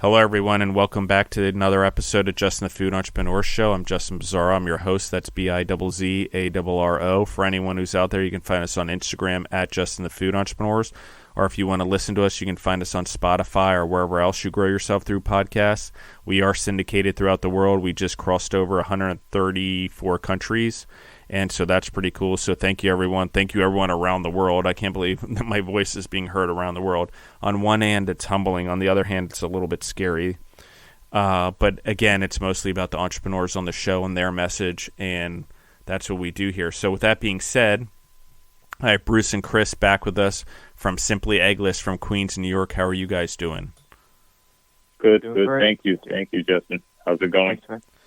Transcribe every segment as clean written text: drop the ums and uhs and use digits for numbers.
Hello, everyone, and welcome back to another episode of Justin the Food Entrepreneurs Show. I'm Justin Bizzarro. I'm your host. That's Bizzarro. For anyone who's out there, you can find us on Instagram at Justin the Food Entrepreneurs. Or if you want to listen to us, you can find us on Spotify or wherever else you grow yourself through podcasts. We are syndicated throughout the world. We just crossed over 134 countries, and so that's pretty cool. So thank you, everyone. Thank you, everyone around the world. I can't believe that my voice is being heard around the world. On one hand, it's humbling. On the other hand, it's a little bit scary. But again, it's mostly about the entrepreneurs on the show and their message, and that's what we do here. So with that being said, I have Bruce and Chris back with us from Simply Eggless from Queens, New York. How are you guys doing? Good. Thank you, Justin. How's it going?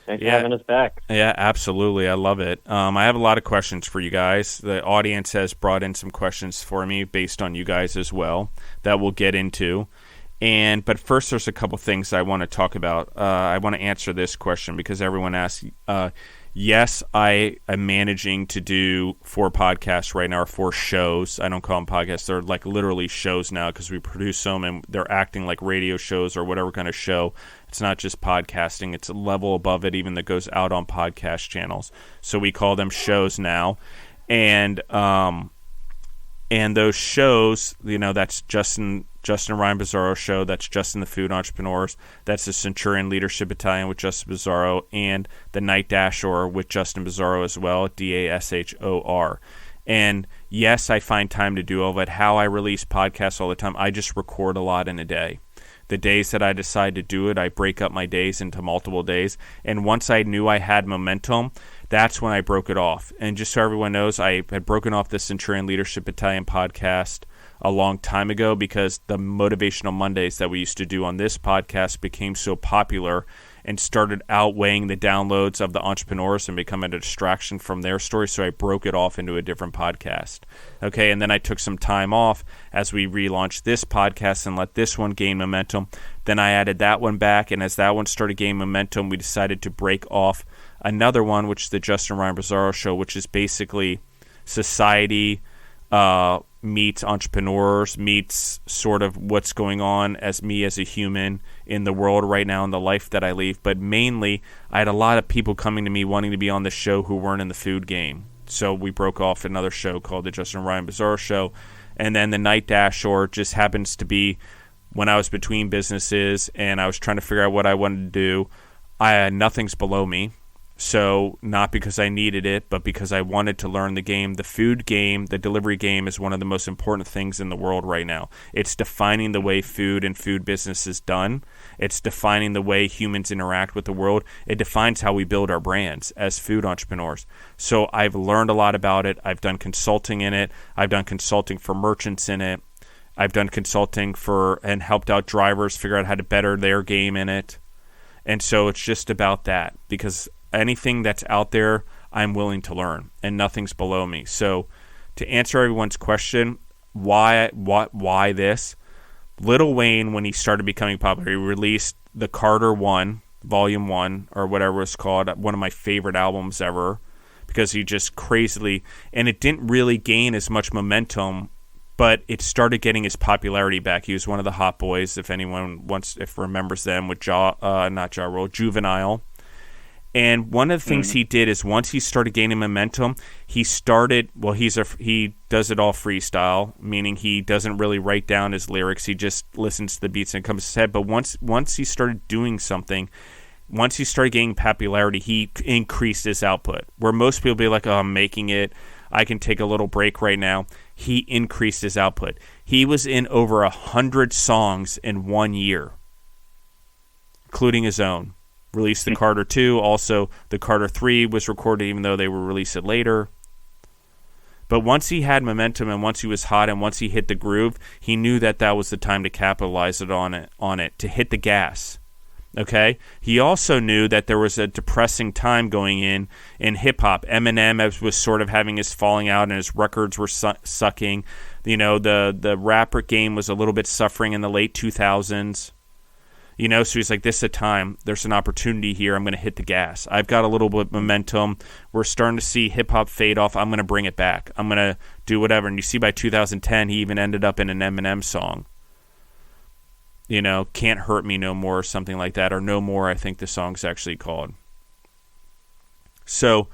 Thanks for having us back. Yeah, absolutely. I love it. I have a lot of questions for you guys. The audience has brought in some questions for me based on you guys as well that we'll get into. But first, there's a couple things I want to talk about. I want to answer this question because everyone asks. Yes, I am managing to do 4 podcasts right now, or 4 shows. I don't call them podcasts. They're like literally shows now because we produce them and they're acting like radio shows or whatever kind of show. It's not just podcasting. It's a level above it even that goes out on podcast channels. So we call them shows now. And those shows, that's Justin Ryan Bizzarro Show, that's Justin the Food Entrepreneurs, that's the Centurion Leadership Battalion with Justin Bizzarro, and the Night Dashor with Justin Bizzarro as well, Dashor. And yes, I find time to do all of it. How I release podcasts all the time, I just record a lot in a day. The days that I decide to do it, I break up my days into multiple days. And once I knew I had momentum, that's when I broke it off. And just so everyone knows, I had broken off the Centurion Leadership Battalion podcast a long time ago because the Motivational Mondays that we used to do on this podcast became so popular and started outweighing the downloads of the entrepreneurs and becoming a distraction from their story. So I broke it off into a different podcast. Okay, and then I took some time off as we relaunched this podcast and let this one gain momentum. Then I added that one back, and as that one started gaining momentum, we decided to break off another one, which is the Justin Ryan Bizzarro Show, which is basically society meets entrepreneurs, meets sort of what's going on as me as a human in the world right now in the life that I lead. But mainly, I had a lot of people coming to me wanting to be on the show who weren't in the food game. So we broke off another show called the Justin Ryan Bizzarro Show. And then the Night Dashor just happens to be when I was between businesses and I was trying to figure out what I wanted to do. Nothing's below me. So not because I needed it, but because I wanted to learn the game. The food game, the delivery game is one of the most important things in the world right now. It's defining the way food and food business is done. It's defining the way humans interact with the world. It defines how we build our brands as food entrepreneurs. So I've learned a lot about it. I've done consulting in it. I've done consulting for merchants in it. I've done consulting and helped out drivers figure out how to better their game in it. And so it's just about that because anything that's out there, I'm willing to learn, and nothing's below me. So to answer everyone's question, why this? Lil Wayne, when he started becoming popular, he released the Carter 1, Volume 1, or whatever it's called, one of my favorite albums ever, because he just crazily, and it didn't really gain as much momentum, but it started getting his popularity back. He was one of the hot boys, if anyone remembers them, with Juvenile. And one of the things he did is once he started gaining momentum, he does it all freestyle, meaning he doesn't really write down his lyrics. He just listens to the beats and it comes to his head. But once he started doing something, once he started gaining popularity, he increased his output. Where most people be like, oh, I'm making it, I can take a little break right now. He increased his output. He was in over 100 songs in 1 year, including his own. Released the Carter 2. Also, the Carter 3 was recorded even though they were released it later. But once he had momentum and once he was hot and once he hit the groove, he knew that was the time to capitalize on it, to hit the gas. Okay? He also knew that there was a depressing time going in hip-hop. Eminem was sort of having his falling out and his records were sucking. The rapper game was a little bit suffering in the late 2000s. So he's like, this is a time. There's an opportunity here. I'm going to hit the gas. I've got a little bit of momentum. We're starting to see hip-hop fade off. I'm going to bring it back. I'm going to do whatever. And you see by 2010, he even ended up in an Eminem song. Can't Hurt Me No More or something like that, or No More, I think the song's actually called. So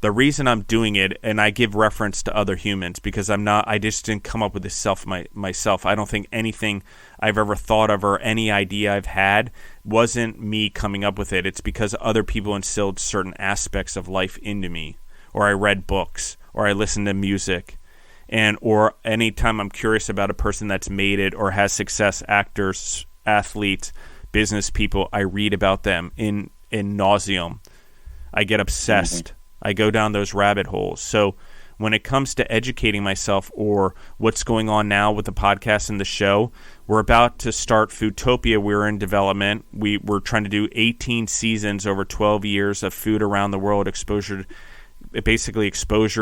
the reason I'm doing it, and I give reference to other humans because I just didn't come up with this myself. I don't think anything I've ever thought of or any idea I've had wasn't me coming up with it. It's because other people instilled certain aspects of life into me, or I read books, or I listened to music, or anytime I'm curious about a person that's made it or has success, actors, athletes, business people, I read about them in nauseum. I get obsessed. I go down those rabbit holes. So when it comes to educating myself or what's going on now with the podcast and the show, we're about to start Foodtopia. We're in development. We're trying to do 18 seasons over 12 years of food around the world, exposure,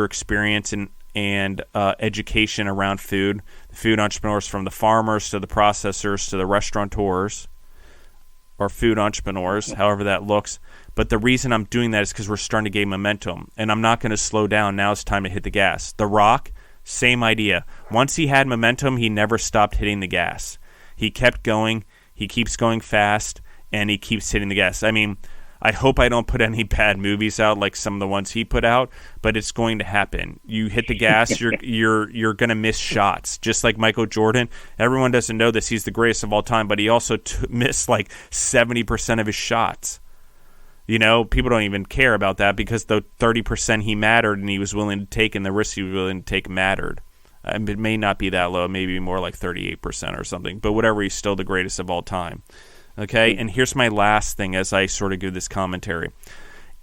experience, and education around food. The food entrepreneurs, from the farmers to the processors to the restaurateurs, or food entrepreneurs, however that looks. But the reason I'm doing that is because we're starting to gain momentum, and I'm not going to slow down. Now it's time to hit the gas. The Rock, same idea. Once he had momentum, he never stopped hitting the gas. He kept going. He keeps going fast, and he keeps hitting the gas. I mean, I hope I don't put any bad movies out like some of the ones he put out, but it's going to happen. You hit the gas, you're going to miss shots. Just like Michael Jordan. Everyone doesn't know this. He's the greatest of all time, but he also missed like 70% of his shots. People don't even care about that because the 30% he mattered and he was willing to take, and the risk he was willing to take mattered. It may not be that low, maybe more like 38% or something, but whatever, he's still the greatest of all time. Okay, and here's my last thing as I sort of give this commentary,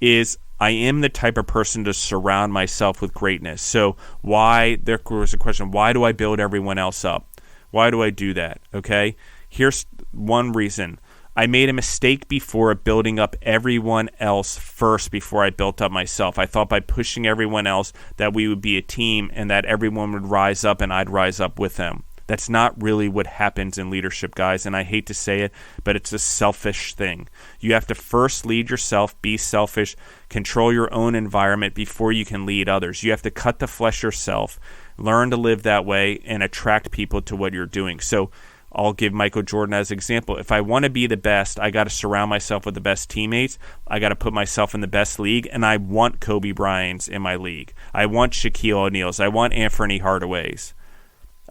is I am the type of person to surround myself with greatness. So there was a question, why do I build everyone else up? Why do I do that? Okay, here's one reason. I made a mistake before of building up everyone else first before I built up myself. I thought by pushing everyone else that we would be a team and that everyone would rise up and I'd rise up with them. That's not really what happens in leadership, guys, and I hate to say it, but it's a selfish thing. You have to first lead yourself, be selfish, control your own environment before you can lead others. You have to cut the flesh yourself, learn to live that way, and attract people to what you're doing. So I'll give Michael Jordan as an example. If I want to be the best, I got to surround myself with the best teammates. I got to put myself in the best league, and I want Kobe Bryant's in my league. I want Shaquille O'Neal's. I want Anthony Hardaway's.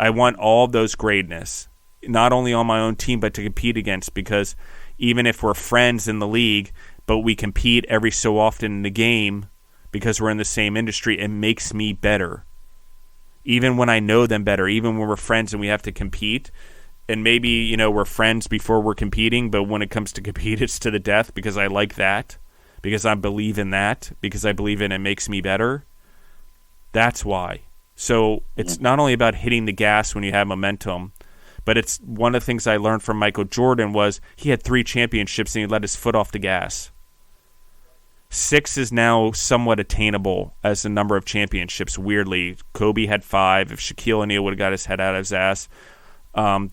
I want all of those greatness, not only on my own team, but to compete against, because even if we're friends in the league, but we compete every so often in the game because we're in the same industry, it makes me better. Even when I know them better, even when we're friends and we have to compete, and maybe, we're friends before we're competing, but when it comes to compete, it's to the death because I like that, because I believe in that, because I believe in it makes me better. That's why. So it's not only about hitting the gas when you have momentum, but it's one of the things I learned from Michael Jordan was he had 3 championships and he let his foot off the gas. 6 is now somewhat attainable as the number of championships, weirdly. Kobe had 5. If Shaquille O'Neal would have got his head out of his ass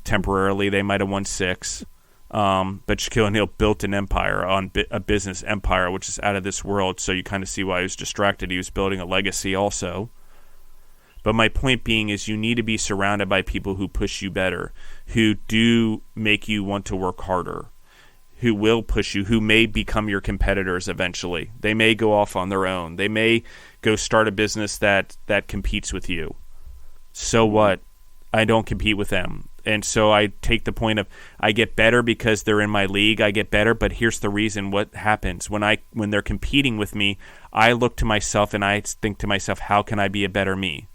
temporarily, they might have won 6. But Shaquille O'Neal built an empire, a business empire, which is out of this world, so you kind of see why he was distracted. He was building a legacy also. But my point being is you need to be surrounded by people who push you better, who do make you want to work harder, who will push you, who may become your competitors eventually. They may go off on their own. They may go start a business that competes with you. So what? I don't compete with them. And so I take the point of I get better because they're in my league. I get better, but here's the reason what happens. When they're competing with me, I look to myself and I think to myself, how can I be a better me?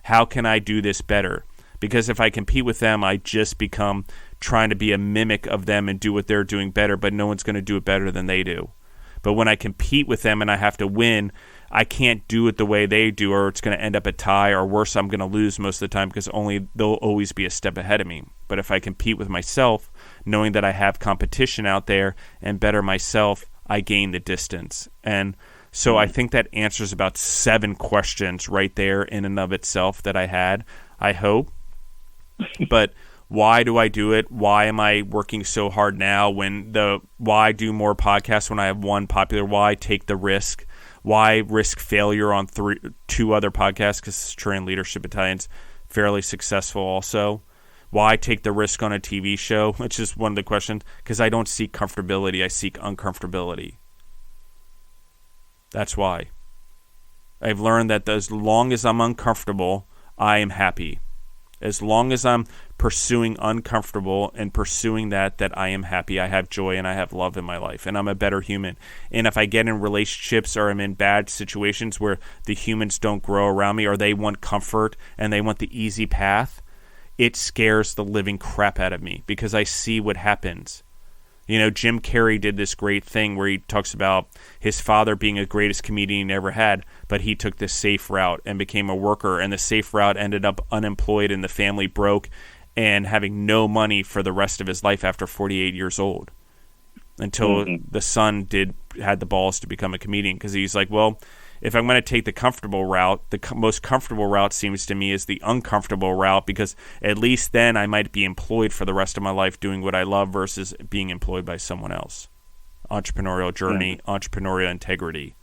How can I do this better? Because if I compete with them, I just become trying to be a mimic of them and do what they're doing better, but no one's going to do it better than they do. But when I compete with them and I have to win, I can't do it the way they do, or it's going to end up a tie, or worse, I'm going to lose most of the time because they'll always be a step ahead of me. But if I compete with myself, knowing that I have competition out there and better myself, I gain the distance. And so I think that answers about 7 questions right there in and of itself that I had, I hope. But why do I do it? Why am I working so hard now? Why do more podcasts when I have one popular? Why take the risk? Why risk failure on 2 other podcasts? Because Centurion Leadership Battalion's fairly successful also. Why take the risk on a TV show? Which is one of the questions. Because I don't seek comfortability. I seek uncomfortability. That's why. I've learned that as long as I'm uncomfortable, I am happy. As long as I'm pursuing uncomfortable and pursuing that I am happy, I have joy and I have love in my life, and I'm a better human. And if I get in relationships or I'm in bad situations where the humans don't grow around me or they want comfort and they want the easy path, it scares the living crap out of me because I see what happens. You know, Jim Carrey did this great thing where he talks about his father being the greatest comedian he ever had, but he took the safe route and became a worker, and the safe route ended up unemployed and the family broke and having no money for the rest of his life after 48 years old until the son had the balls to become a comedian, because he's like, well, if I'm going to take the comfortable route, the most comfortable route seems to me is the uncomfortable route, because at least then I might be employed for the rest of my life doing what I love versus being employed by someone else. Entrepreneurial journey, entrepreneurial integrity,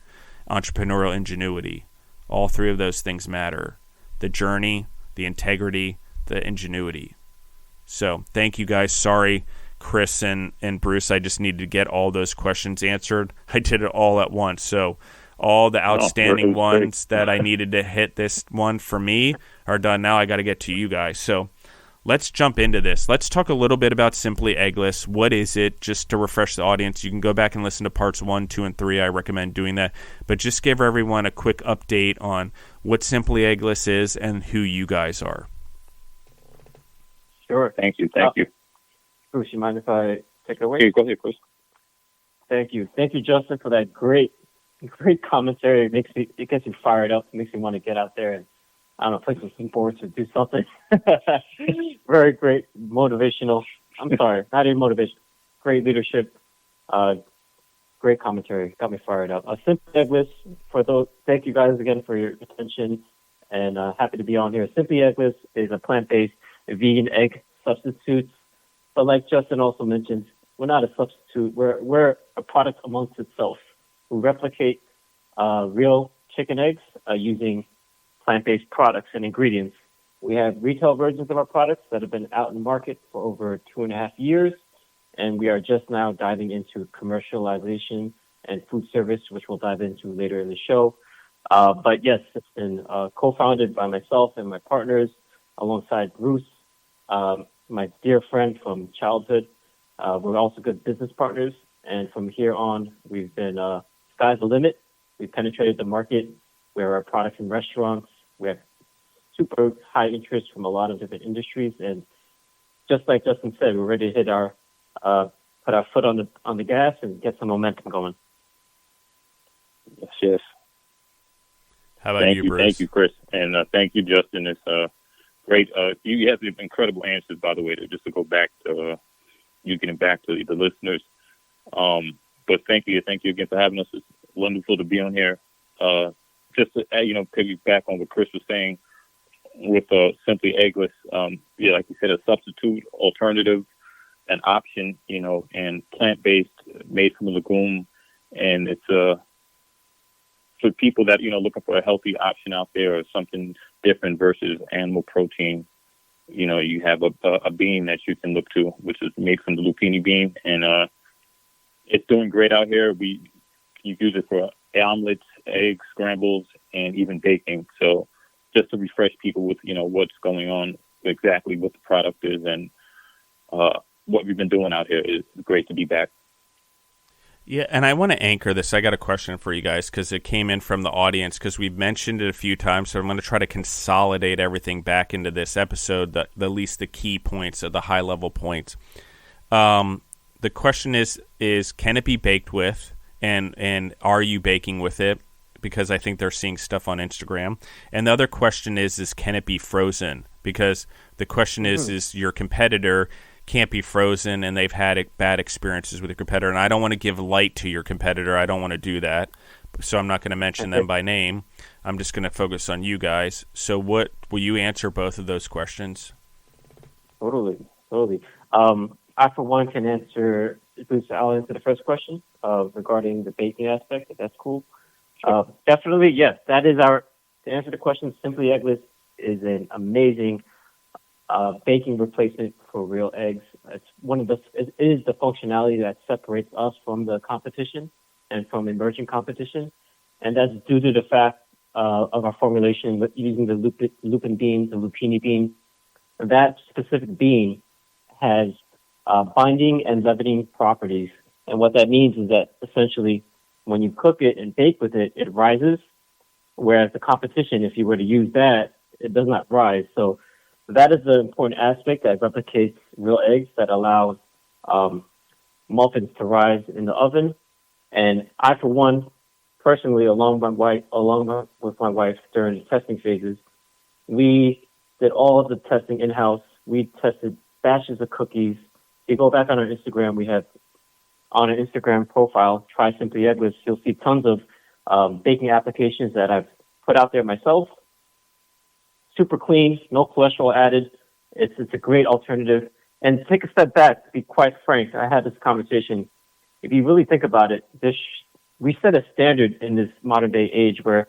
entrepreneurial ingenuity. All three of those things matter. The journey, the integrity, the ingenuity. So thank you guys. Sorry, Chris and Bruce, I just needed to get all those questions answered. I did it all at once. So all the outstanding ones that I needed to hit this one for me are done. Now I got to get to you guys. So let's jump into this. Let's talk a little bit about Simply Eggless. What is it? Just to refresh the audience, you can go back and listen to parts 1, 2, and 3. I recommend doing that. But just give everyone a quick update on what Simply Eggless is and who you guys are. Sure. Thank you. Bruce, you mind if I take it away? Okay, go ahead, Chris. Thank you, Justin, for that great commentary. It gets you fired up. It makes you want to get out there and, I don't know, play some sports or do something. Very great motivational. I'm sorry, not even motivation. Great leadership. Great commentary. Got me fired up. Simply Eggless, for those, thank you guys again for your attention, and happy to be on here. Simply Eggless is a plant-based vegan egg substitute. But like Justin also mentioned, we're not a substitute. We're a product amongst itself. We replicate real chicken eggs using plant-based products and ingredients. We have retail versions of our products that have been out in the market for over 2.5 years, and we are just now diving into commercialization and food service, which we'll dive into later in the show. But yes, it's been co-founded by myself and my partners, alongside Bruce, my dear friend from childhood. We're also good business partners, and from here on, we've been sky's the limit. We've penetrated the market where our products in restaurants. We have super high interest from a lot of different industries, and just like Justin said, we're ready to hit our put our foot on the gas and get some momentum going. Yes. How about you, Bruce? Thank you, Chris, and thank you, Justin. It's great. You have incredible answers, by the way. Just to go back to you getting back to the listeners. But thank you again for having us. It's wonderful to be on here. Just to piggyback on what Chris was saying with Simply Eggless. Like you said, a substitute, alternative, an option, and plant-based, made from a legume, and it's for people that looking for a healthy option out there or something different versus animal protein. You have a bean that you can look to, which is made from the lupini bean, and it's doing great out here. You use it for omelets, eggs, scrambles, and even baking. So just to refresh people with what's going on, exactly what the product is, and what we've been doing out here is great to be back. Yeah, and I want to anchor this. I got a question for you guys because it came in from the audience because we've mentioned it a few times, so I'm going to try to consolidate everything back into this episode, at least the key points, the high-level points. The question is can it be baked with, and are you baking with it? Because I think they're seeing stuff on Instagram. And the other question is can it be frozen? Because the question is your competitor can't be frozen, and they've had bad experiences with your competitor. And I don't want to give light to your competitor. I don't want to do that. So I'm not going to mention them by name. I'm just going to focus on you guys. So will you answer both of those questions? Totally. I, for one, can answer, I'll answer the first question regarding the baking aspect, if that's cool. Sure. Definitely, yes. That is to answer the question, Simply Eggless is an amazing baking replacement for real eggs. It is the functionality that separates us from the competition and from emerging competition. And that's due to the fact of our formulation with using the lupin bean, the lupini bean. That specific bean has binding and leavening properties. And what that means is that essentially when you cook it and bake with it, it rises. Whereas the competition, if you were to use that, it does not rise. So that is the important aspect that replicates real eggs, that allows muffins to rise in the oven. And I, for one, personally, along with my wife during the testing phases, we did all of the testing in-house. We tested batches of cookies. If you go back on our Instagram, we have on an Instagram profile, Try Simply Eggless, you'll see tons of baking applications that I've put out there myself. Super clean, no cholesterol added. It's a great alternative. And to take a step back, to be quite frank, I had this conversation. If you really think about it, we set a standard in this modern day age where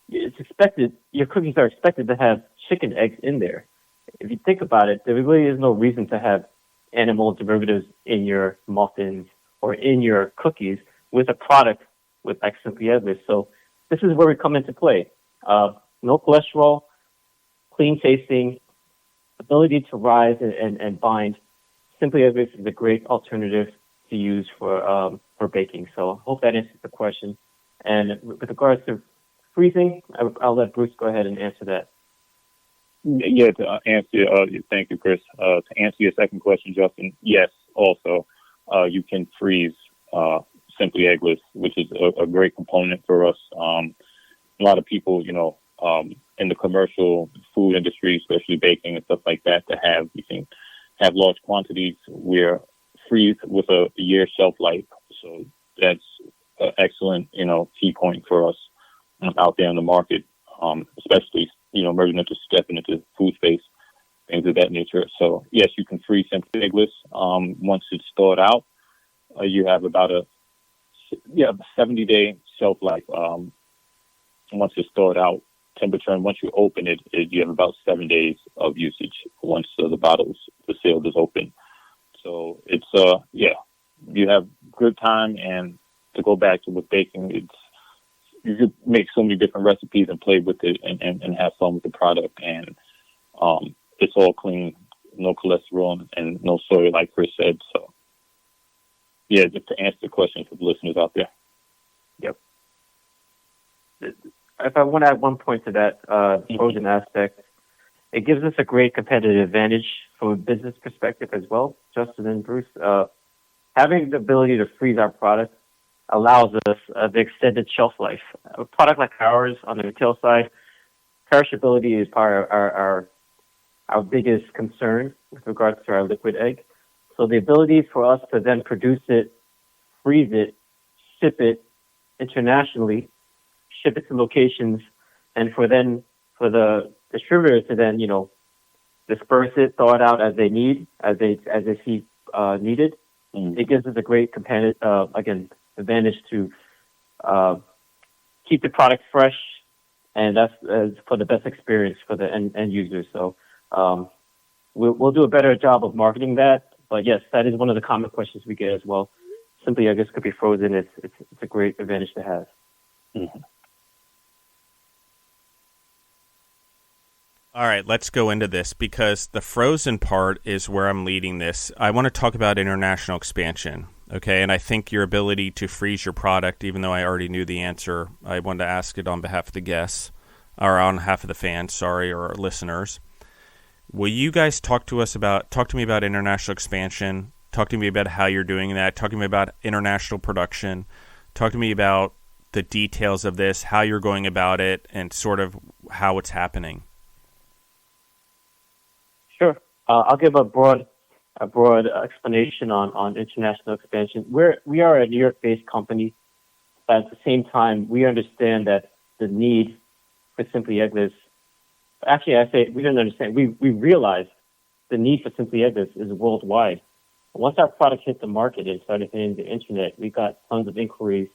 it's expected, your cookies are expected to have chicken eggs in there. If you think about it, there really is no reason to have animal derivatives in your muffins or in your cookies with a product with like Simply Eggless. So this is where we come into play. No cholesterol, clean tasting, ability to rise and bind. Simply Eggless is a great alternative to use for baking. So I hope that answers the question. And with regards to freezing, I'll let Bruce go ahead and answer that. Yeah, to answer, thank you, Chris. To answer your second question, Justin, yes, also, you can freeze Simply Eggless, which is a great component for us. A lot of people, in the commercial food industry, especially baking and stuff like that, we can have large quantities. We're freeze with a year shelf life. So that's an excellent, key point for us out there in the market, especially, stepping into food space, things of that nature. So yes, you can freeze Simply Eggless. Once it's thawed out, you have about a 70-day shelf life. Once it's thawed out, temperature, and once you open it, you have about 7 days of usage once the seal is open. So it's, you have good time. And to go back to with baking, you could make so many different recipes and play with it and have fun with the product. And it's all clean, no cholesterol and no soy, like Chris said. So, yeah, just to answer the question for the listeners out there. Yep. If I want to add one point to that frozen aspect, it gives us a great competitive advantage from a business perspective as well, Justin and Bruce. Having the ability to freeze our product allows us the extended shelf life. A product like ours on the retail side, perishability is probably our biggest concern with regards to our liquid egg. So the ability for us to then produce it, freeze it, ship it internationally, ship it to locations, and for the distributors to then, disperse it, thaw it out as they see needed. It gives us a great advantage to keep the product fresh, and that's for the best experience for the end users. So we'll do a better job of marketing that. But yes, that is one of the common questions we get as well. Simply, I guess, could be frozen. It's a great advantage to have. Mm-hmm. All right, let's go into this because the frozen part is where I'm leading this. I want to talk about international expansion, okay? And I think your ability to freeze your product, even though I already knew the answer, I wanted to ask it on behalf of the guests, or on behalf of the fans, or our listeners. Will you guys talk to me about international expansion? Talk to me about how you're doing that. Talk to me about international production. Talk to me about the details of this, how you're going about it, and sort of how it's happening. Sure. I'll give a broad explanation on international expansion. We are a New York-based company, but at the same time, we understand that the need for Simply Eggless. Actually, I say we don't understand. We realize the need for Simply Eggless is worldwide. Once our product hit the market and started hitting the internet, we got tons of inquiries,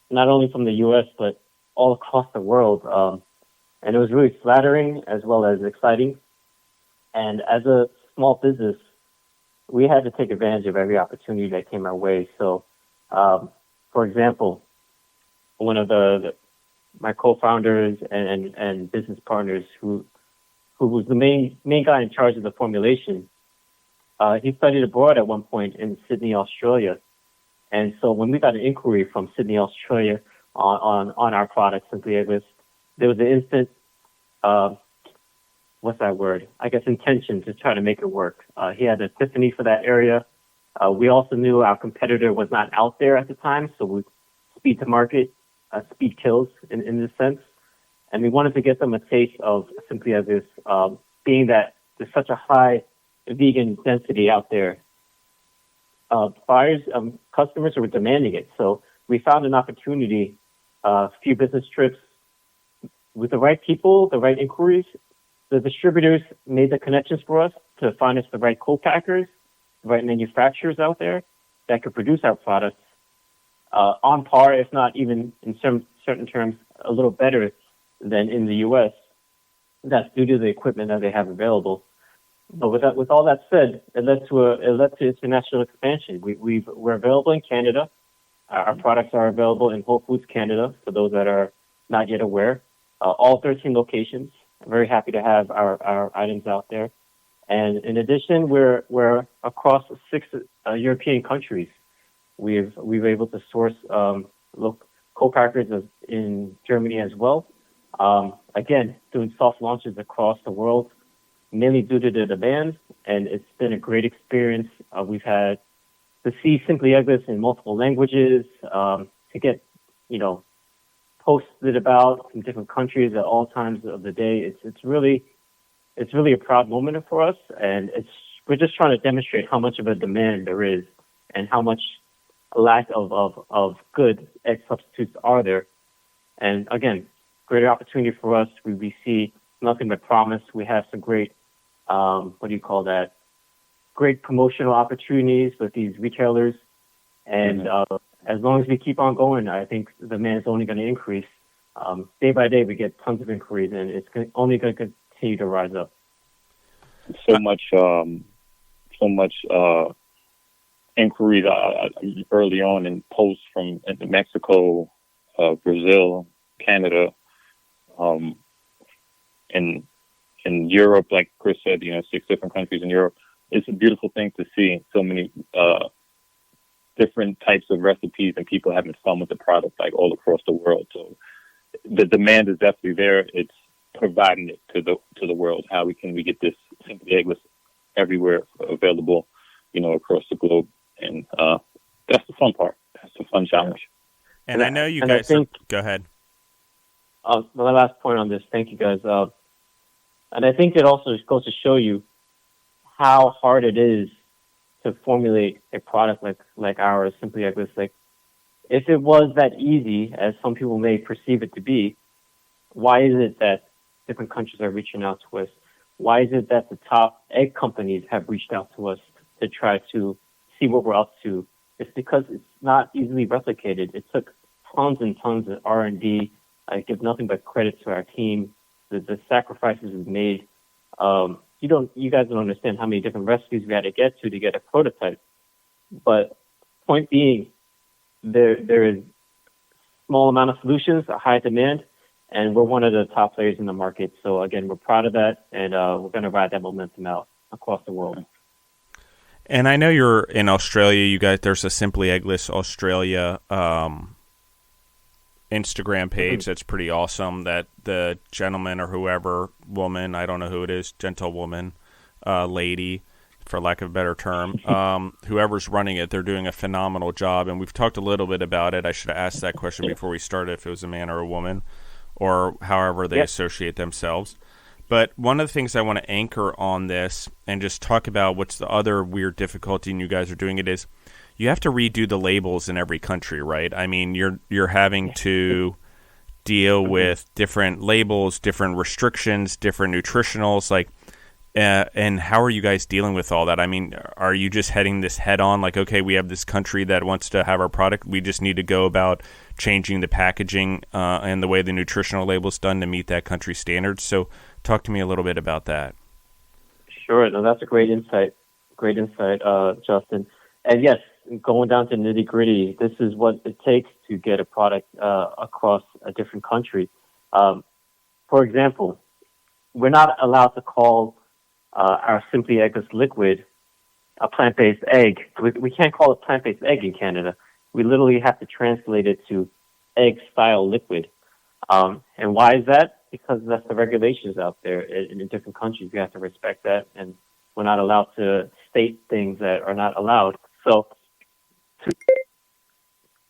not only from the U.S. but all across the world, and it was really flattering as well as exciting. And as a small business, we had to take advantage of every opportunity that came our way. So, for example, one of my co-founders and business partners who was the main guy in charge of the formulation, he studied abroad at one point in Sydney, Australia. And so when we got an inquiry from Sydney, Australia on our product, Simply Eggless, there was an instant, what's that word? I guess intention to try to make it work. He had an epiphany for that area. We also knew our competitor was not out there at the time, so we speed to market, speed kills in this sense. And we wanted to get them a taste of Simply Eggless, being that there's such a high vegan density out there. Buyers, customers were demanding it. So we found an opportunity, a few business trips with the right people, the right inquiries. The distributors made the connections for us to find us the right co-packers, the right manufacturers out there that could produce our products on par, if not even in certain terms, a little better than in the U.S. That's due to the equipment that they have available. But with all that said, it led to international expansion. We're available in Canada. Our products are available in Whole Foods Canada, for those that are not yet aware. All 13 locations. I'm very happy to have our items out there. And in addition, we're across 6 European countries. We've able to source co-packers in Germany as well. Again, doing soft launches across the world, mainly due to the demand, and it's been a great experience. We've had to see Simply Eggless in multiple languages, to get, posted about in different countries at all times of the day. It's really a proud moment for us, and we're just trying to demonstrate how much of a demand there is and how much lack of good egg substitutes are there. And again, greater opportunity for us. We see nothing but promise. We have some great, great promotional opportunities with these retailers. And as long as we keep on going, I think the demand is only going to increase. Day by day, we get tons of inquiries, and it's only going to continue to rise up. So much inquiries early on in posts from Mexico, Brazil, Canada, in Europe, like Chris said, 6 different countries in Europe. It's a beautiful thing to see so many different types of recipes and people having fun with the product, like all across the world. So the demand is definitely there. It's providing it to the world. How we get this Simply Eggless everywhere available, across the globe, and that's the fun part. That's the fun challenge. And I know you guys. Go ahead. My last point on this. Thank you, guys. And I think it also goes to show you how hard it is to formulate a product like ours, Simply Eggless. Like, if it was that easy, as some people may perceive it to be, why is it that different countries are reaching out to us? Why is it that the top egg companies have reached out to us to try to see what we're up to? It's because it's not easily replicated. It took tons and tons of R&D. I give nothing but credit to our team. The sacrifices we've made. You guys don't understand how many different recipes we had to get a prototype. But point being, there is small amount of solutions, a high demand, and we're one of the top players in the market. So again, we're proud of that, and we're going to ride that momentum out across the world. And I know you're in Australia. You guys, there's a Simply Eggless Australia Instagram page that's pretty awesome, that the gentleman or woman, I don't know who it is, gentlewoman, lady, for lack of a better term, whoever's running it, they're doing a phenomenal job. And we've talked a little bit about it. I should have asked that question before we started, if it was a man or a woman, or however they associate themselves. But one of the things I want to anchor on this and just talk about what's the other weird difficulty in you guys are doing it is, you have to redo the labels in every country, right? I mean, you're having to deal with different labels, different restrictions, different nutritionals, and how are you guys dealing with all that? I mean, are you just heading this head on? Like, okay, we have this country that wants to have our product. We just need to go about changing the packaging and the way the nutritional label's done to meet that country standards. So talk to me a little bit about that. Sure. No, that's a great insight. Great insight, Justin. And yes, going down to nitty gritty, this is what it takes to get a product across a different country. For example, we're not allowed to call our Simply Eggless liquid a plant-based egg. We can't call it plant-based egg in Canada. We literally have to translate it to egg-style liquid. And why is that? Because that's the regulations out there in different countries. You have to respect that, and we're not allowed to state things that are not allowed. So to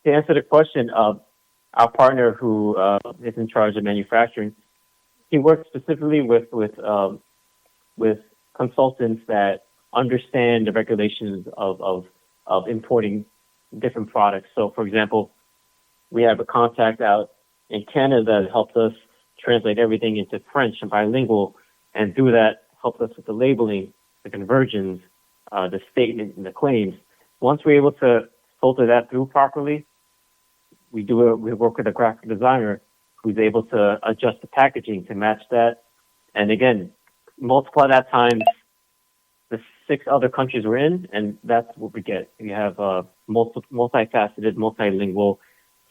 answer the question, our partner who is in charge of manufacturing, he works specifically with consultants that understand the regulations of importing different products. So, for example, we have a contact out in Canada that helped us translate everything into French and bilingual, and through that helped us with the labeling, the conversions, the statement, and the claims. Once we're able to filter that through properly, we work with a graphic designer who's able to adjust the packaging to match that. And again, multiply that times the 6 other countries we're in, and that's what we get. We have multifaceted, multilingual,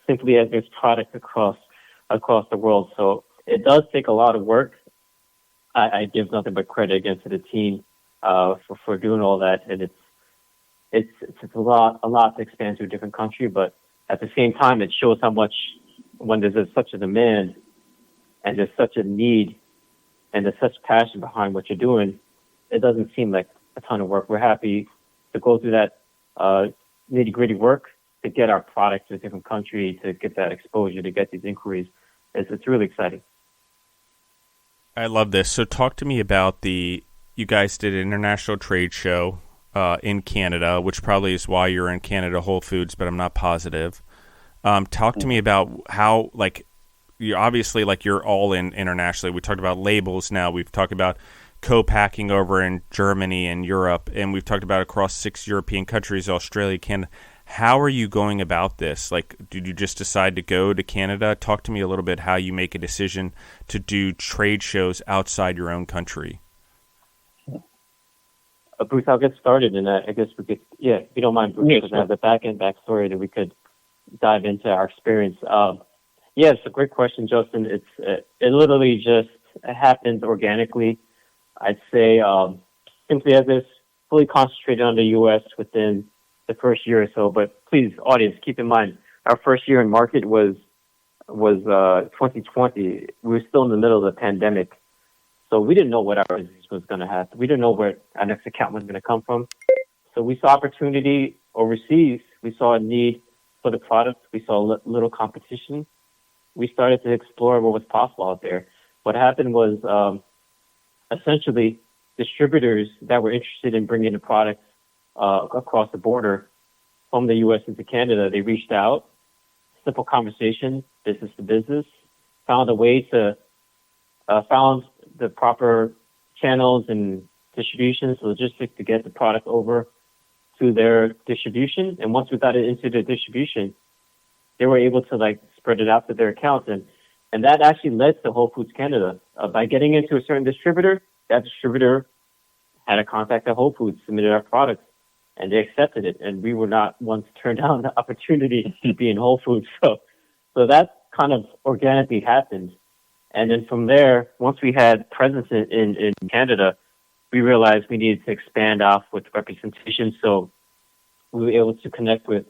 Simply Eggless product across the world. So it does take a lot of work. I give nothing but credit again to the team for doing all that, and it's a lot to expand to a different country. But at the same time, it shows how much, when there's such a demand and there's such a need and there's such passion behind what you're doing, it doesn't seem like a ton of work. We're happy to go through that nitty-gritty work to get our product to a different country, to get that exposure, to get these inquiries. It's really exciting. I love this. So talk to me about you guys did an international trade show in Canada, which probably is why you're in Canada Whole Foods, but I'm not positive. Talk to me about how, you're obviously you're all in internationally. We talked about labels now. We've talked about co-packing over in Germany and Europe, and we've talked about across 6 European countries, Australia, Canada. How are you going about this? Did you just decide to go to Canada? Talk to me a little bit how you make a decision to do trade shows outside your own country. Bruce, I'll get started, and I guess we could, if you don't mind, Bruce, because I have the backstory that we could dive into our experience. It's a great question, Justin. It literally just happened organically. I'd say Simply Eggless fully concentrated on the U.S. within the first year or so. But please, audience, keep in mind, our first year in market was 2020. We were still in the middle of the pandemic. So we didn't know what our business was going to happen. We didn't know where our next account was going to come from. So we saw opportunity overseas. We saw a need for the product. We saw little competition. We started to explore what was possible out there. What happened was essentially distributors that were interested in bringing the product across the border from the U.S. into Canada, they reached out, simple conversation, business to business, found a way to found the proper channels and distributions, logistics to get the product over to their distribution. And once we got it into their distribution, they were able to spread it out to their accounts. And that actually led to Whole Foods Canada. By getting into a certain distributor, that distributor had a contact at Whole Foods, submitted our products, and they accepted it. And we were not one to turn down the opportunity to be in Whole Foods. So that kind of organically happened. And then from there, once we had presence in Canada, we realized we needed to expand off with representation. So we were able to connect with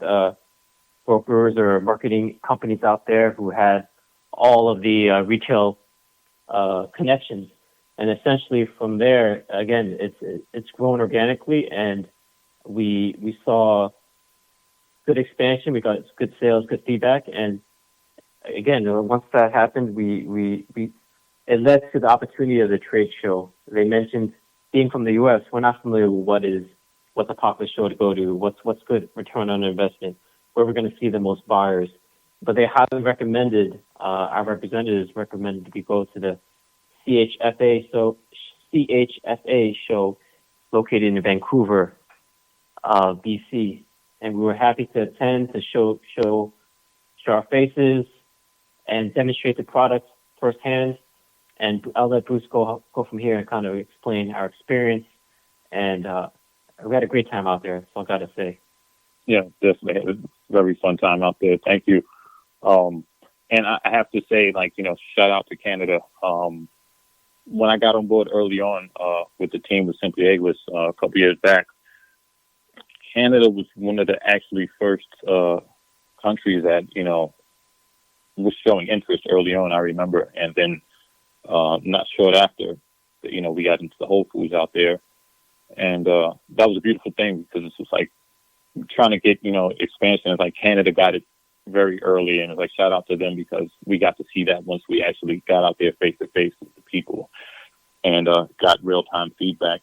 brokers or marketing companies out there who had all of the retail connections. And essentially from there, again, it's grown organically, and we saw good expansion. We got good sales, good feedback, and again, once that happened, it led to the opportunity of the trade show. They mentioned being from the U.S. We're not familiar with what's a popular show to go to, what's good return on investment, where we're going to see the most buyers. But they highly recommended, our representatives recommended we go to the CHFA show located in Vancouver, BC, and we were happy to attend to show our faces and demonstrate the product firsthand. And I'll let Bruce go from here and kind of explain our experience and we had a great time out there. That's all I got to say. Yeah, definitely. It was a very fun time out there. Thank you. And I have to say, like, shout out to Canada. When I got on board early on with the team with Simply Eggless a couple years back, Canada was one of the actually first countries that, was showing interest early on, I remember. And then not short after, we got into the Whole Foods out there. And that was a beautiful thing because it's just like trying to get, expansion. It's like Canada got it very early, and it's like shout out to them because we got to see that once we actually got out there face to face with the people and got real time feedback.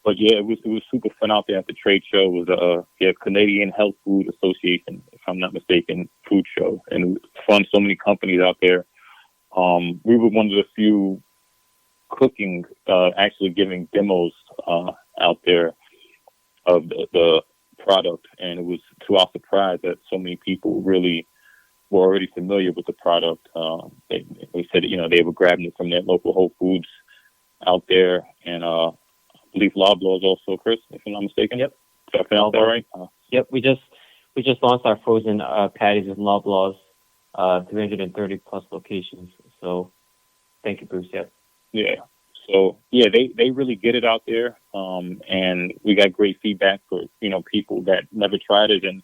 But yeah, it was super fun out there at the trade show. It was Canadian Health Food Association, if I'm not mistaken, food show, and it was fun. So many companies out there. We were one of the few cooking, actually giving demos out there of the product, and it was to our surprise that so many people really were already familiar with the product. They said they were grabbing it from their local Whole Foods out there, and I believe Loblaws also, Chris, if I'm not mistaken. Yep. Did I pronounce that right? Yep. We just launched our frozen patties in Loblaws, 330 plus locations. So thank you, Bruce. Yep. Yeah. So yeah, they really get it out there, and we got great feedback for people that never tried it, and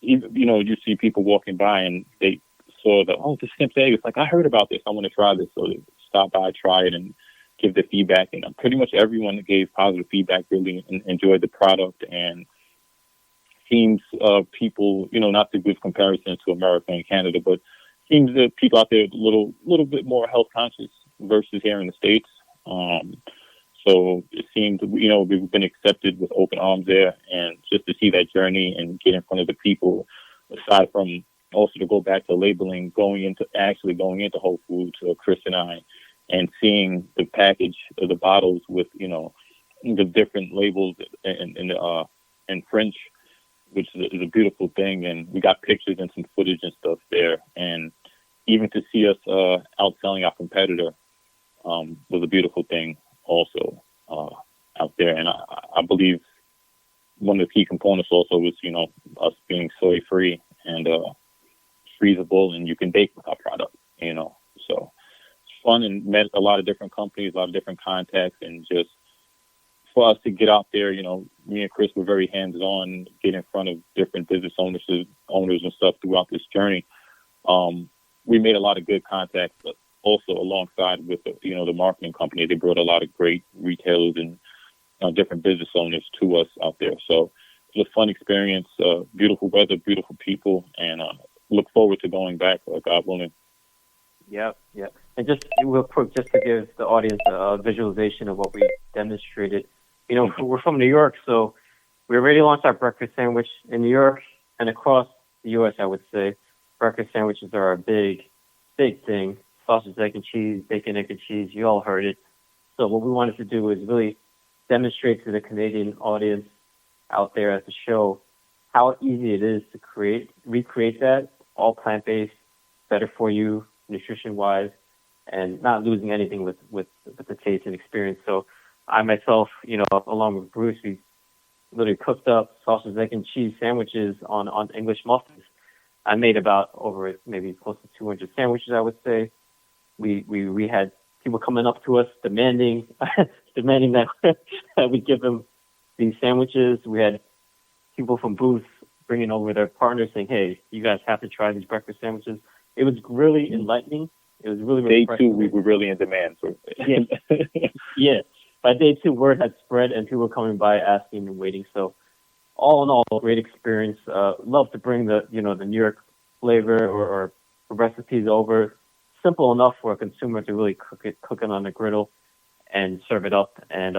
you see people walking by and they saw this Simply Egg. It's like I heard about this, I want to try this, so they stop by, try it, and give the feedback. And pretty much everyone that gave positive feedback really enjoyed the product, and seems people not to give comparisons to America and Canada, but seems that people out there a little bit more health conscious versus here in the States. So it seemed, we've been accepted with open arms there, and just to see that journey and get in front of the people, aside from also to go back to labeling, going into Whole Foods, Chris and I, and seeing the package of the bottles with, the different labels in French, which is a beautiful thing. And we got pictures and some footage and stuff there. And even to see us outselling our competitor, was a beautiful thing also out there. And I believe one of the key components also was, us being soy free and freezable, and you can bake with our product, so it's fun, and met a lot of different companies, a lot of different contacts, and just for us to get out there, me and Chris were very hands-on, get in front of different business owners and stuff throughout this journey. We made a lot of good contacts, but also alongside with the marketing company. They brought a lot of great retailers and different business owners to us out there. So it was a fun experience, beautiful weather, beautiful people, and look forward to going back, God willing. Yep. And just real quick, just to give the audience a visualization of what we demonstrated. We're from New York, so we already launched our breakfast sandwich in New York and across the U.S., I would say. Breakfast sandwiches are a big thing. Sausage, egg, and cheese, bacon, egg, and cheese. You all heard it. So what we wanted to do is really demonstrate to the Canadian audience out there at the show how easy it is to recreate that, all plant-based, better for you, nutrition-wise, and not losing anything with the taste and experience. So I myself, along with Bruce, we literally cooked up sausage, egg, and cheese sandwiches on English muffins. I made about over maybe close to 200 sandwiches, I would say. We had people coming up to us demanding that we give them these sandwiches. We had people from booths bringing over their partners saying, "Hey, you guys have to try these breakfast sandwiches." It was really enlightening. It was really day two, we were really in demand. Yeah. By day two, word had spread, and people were coming by asking and waiting. So, all in all, great experience. Love to bring the New York flavor or recipes over. Simple enough for a consumer to really cook it on the griddle and serve it up. And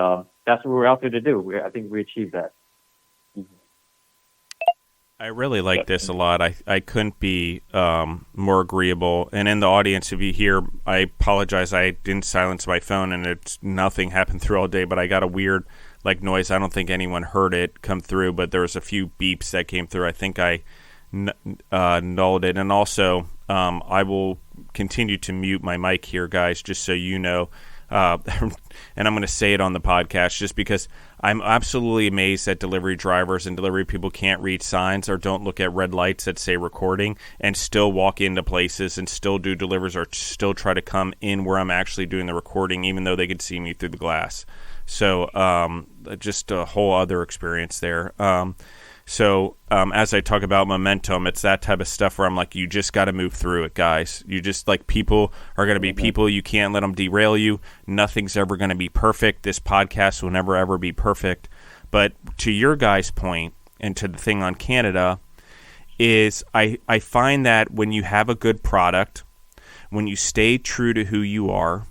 that's what we're out there to do. I think we achieved that. I really like this a lot. I couldn't be more agreeable. And in the audience, if you hear, I apologize, I didn't silence my phone, and nothing happened through all day, but I got a weird noise. I don't think anyone heard it come through, but there was a few beeps that came through. I think I nulled it. And also, I will continue to mute my mic here, guys, just so you know. and I'm going to say it on the podcast just because I'm absolutely amazed that delivery drivers and delivery people can't read signs or don't look at red lights that say recording and still walk into places and still do delivers or still try to come in where I'm actually doing the recording, even though they could see me through the glass. So just a whole other experience there. So as I talk about momentum, it's that type of stuff where I'm like, you just got to move through it, guys. You just like people are going to be people. You can't let them derail you. Nothing's ever going to be perfect. This podcast will never, ever be perfect. But to your guys' point and to the thing on Canada is I find that when you have a good product, when you stay true to who you are,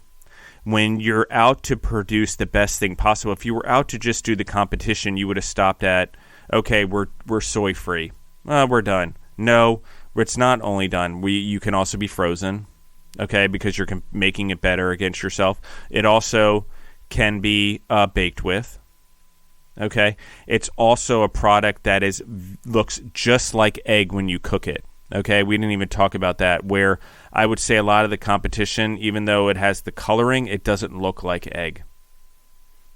when you're out to produce the best thing possible, if you were out to just do the competition, you would have stopped at, okay, we're soy free. We're done. No, it's not only done. You can also be frozen, okay, because you're making it better against yourself. It also can be baked with, okay. It's also a product that looks just like egg when you cook it, okay. We didn't even talk about that, where I would say a lot of the competition, even though it has the coloring, it doesn't look like egg,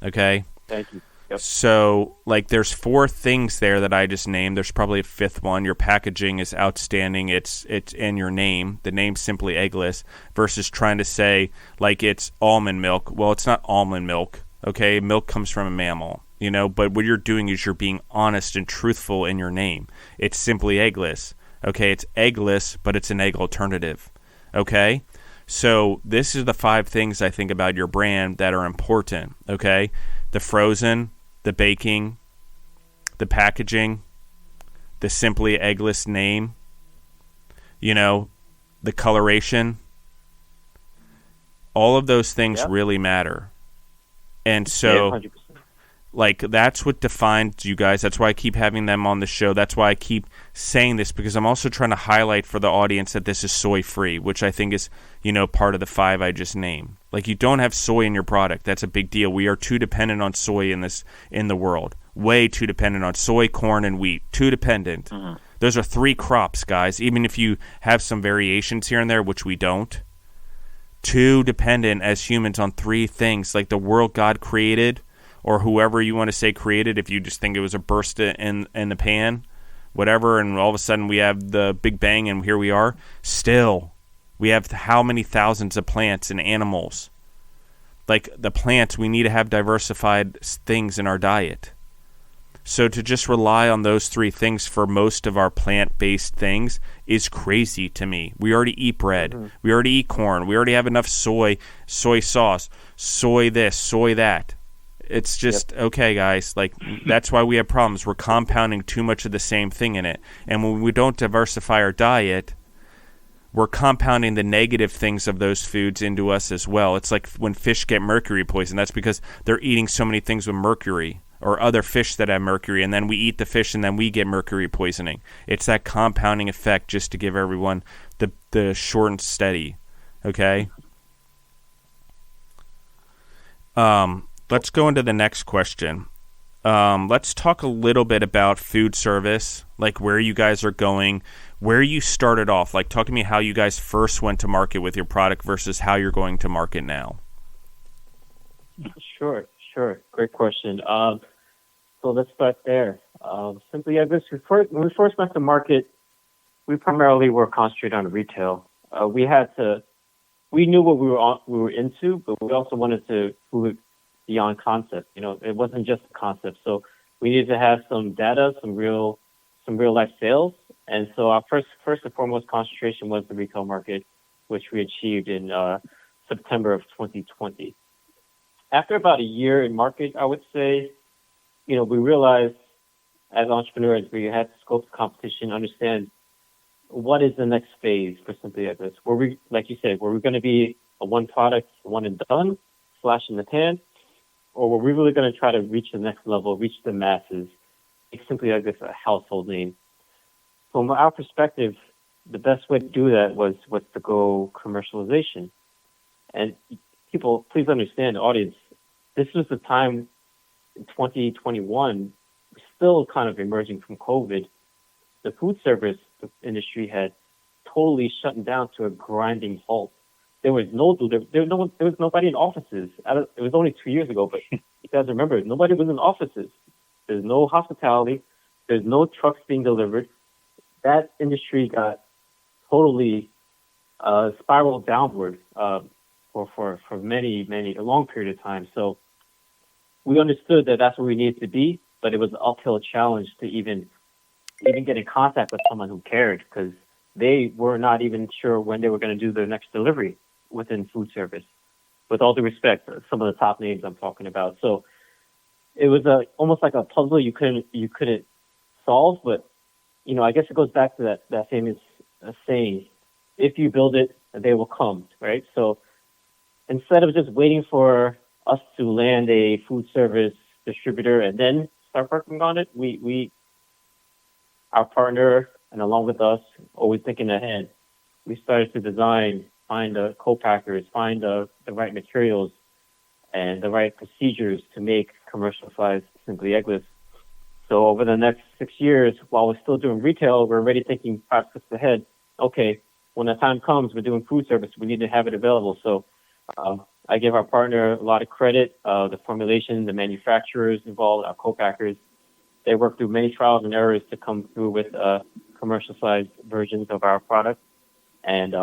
okay. Thank you. Yep. So, like, there's 4 things there that I just named. There's probably a 5th one. Your packaging is outstanding. It's in your name. The name's simply Eggless versus trying to say, like, it's almond milk. Well, it's not almond milk, okay? Milk comes from a mammal, you know? But what you're doing is you're being honest and truthful in your name. It's simply Eggless, okay? It's Eggless, but it's an egg alternative, okay? So this is the 5 things I think about your brand that are important, okay? The frozen, the baking, the packaging, the simply Eggless name, you know, the coloration. All of those things really matter. And so, 100%. like, that's what defines you guys. That's why I keep having them on the show. That's why I keep saying this, because I'm also trying to highlight for the audience that this is soy-free, which I think is, you know, part of the 5 I just named. Like, you don't have soy in your product. That's a big deal. We are too dependent on soy in the world. Way too dependent on soy, corn, and wheat. Too dependent. Mm-hmm. Those are 3 crops, guys. Even if you have some variations here and there, which we don't. Too dependent as humans on 3 things. Like the world God created, or whoever you want to say created, if you just think it was a burst in the pan, whatever, and all of a sudden we have the Big Bang and here we are. Still, we have how many thousands of plants and animals? Like the plants, we need to have diversified things in our diet. So to just rely on those 3 things for most of our plant-based things is crazy to me. We already eat bread. Mm-hmm. We already eat corn. We already have enough soy sauce, soy this, soy that. It's just, okay, guys, like, that's why we have problems. We're compounding too much of the same thing in it. And when we don't diversify our diet, we're compounding the negative things of those foods into us as well. It's like when fish get mercury poison. That's because they're eating so many things with mercury or other fish that have mercury, and then we eat the fish and then we get mercury poisoning. It's that compounding effect, just to give everyone the short and steady, okay? Let's go into the next question. Let's talk a little bit about food service, like where you guys are going, where you started off. Like, talk to me how you guys first went to market with your product versus how you're going to market now. Sure. Great question. So let's start there. Simply, I guess when we first went to market, we primarily were concentrated on retail. We knew what we were into, but we also wanted to move beyond concept. You know, it wasn't just a concept. So we needed to have some data, some real life sales. And so our first and foremost concentration was the retail market, which we achieved in September of 2020. After about a year in market, I would say, you know, we realized as entrepreneurs, we had to scope the competition, understand what is the next phase for Simply Eggless. Were we, like you said, were we going to be a one product, one and done, flash in the pan? Or were we really going to try to reach the next level, reach the masses, make Simply Eggless a household name? From our perspective, the best way to do that was to go commercialization. And people, please understand, the audience, this was the time in 2021, still kind of emerging from COVID. The food service industry had totally shut down to a grinding halt. there was nobody in offices. It was only 2 years ago, but you guys remember, nobody was in offices. There's no hospitality. There's no trucks being delivered. That industry got totally spiraled downward for a long period of time. So we understood that that's where we needed to be, but it was an uphill challenge to even get in contact with someone who cared, because they were not even sure when they were going to do their next delivery within food service. With all due respect, some of the top names I'm talking about. So it was almost like a puzzle you couldn't solve. But I guess it goes back to that famous saying: "If you build it, they will come." Right. So instead of just waiting for us to land a food service distributor and then start working on it, our partner, and along with us, always thinking ahead, we started to design, find the co-packers, find the right materials and the right procedures to make commercial-sized Simply Eggless. So over the next 6 years, while we're still doing retail, we're already thinking 5 steps ahead. Okay, when the time comes, we're doing food service, we need to have it available. So I give our partner a lot of credit, the formulation, the manufacturers involved, our co-packers. They work through many trials and errors to come through with commercial-sized versions of our product. And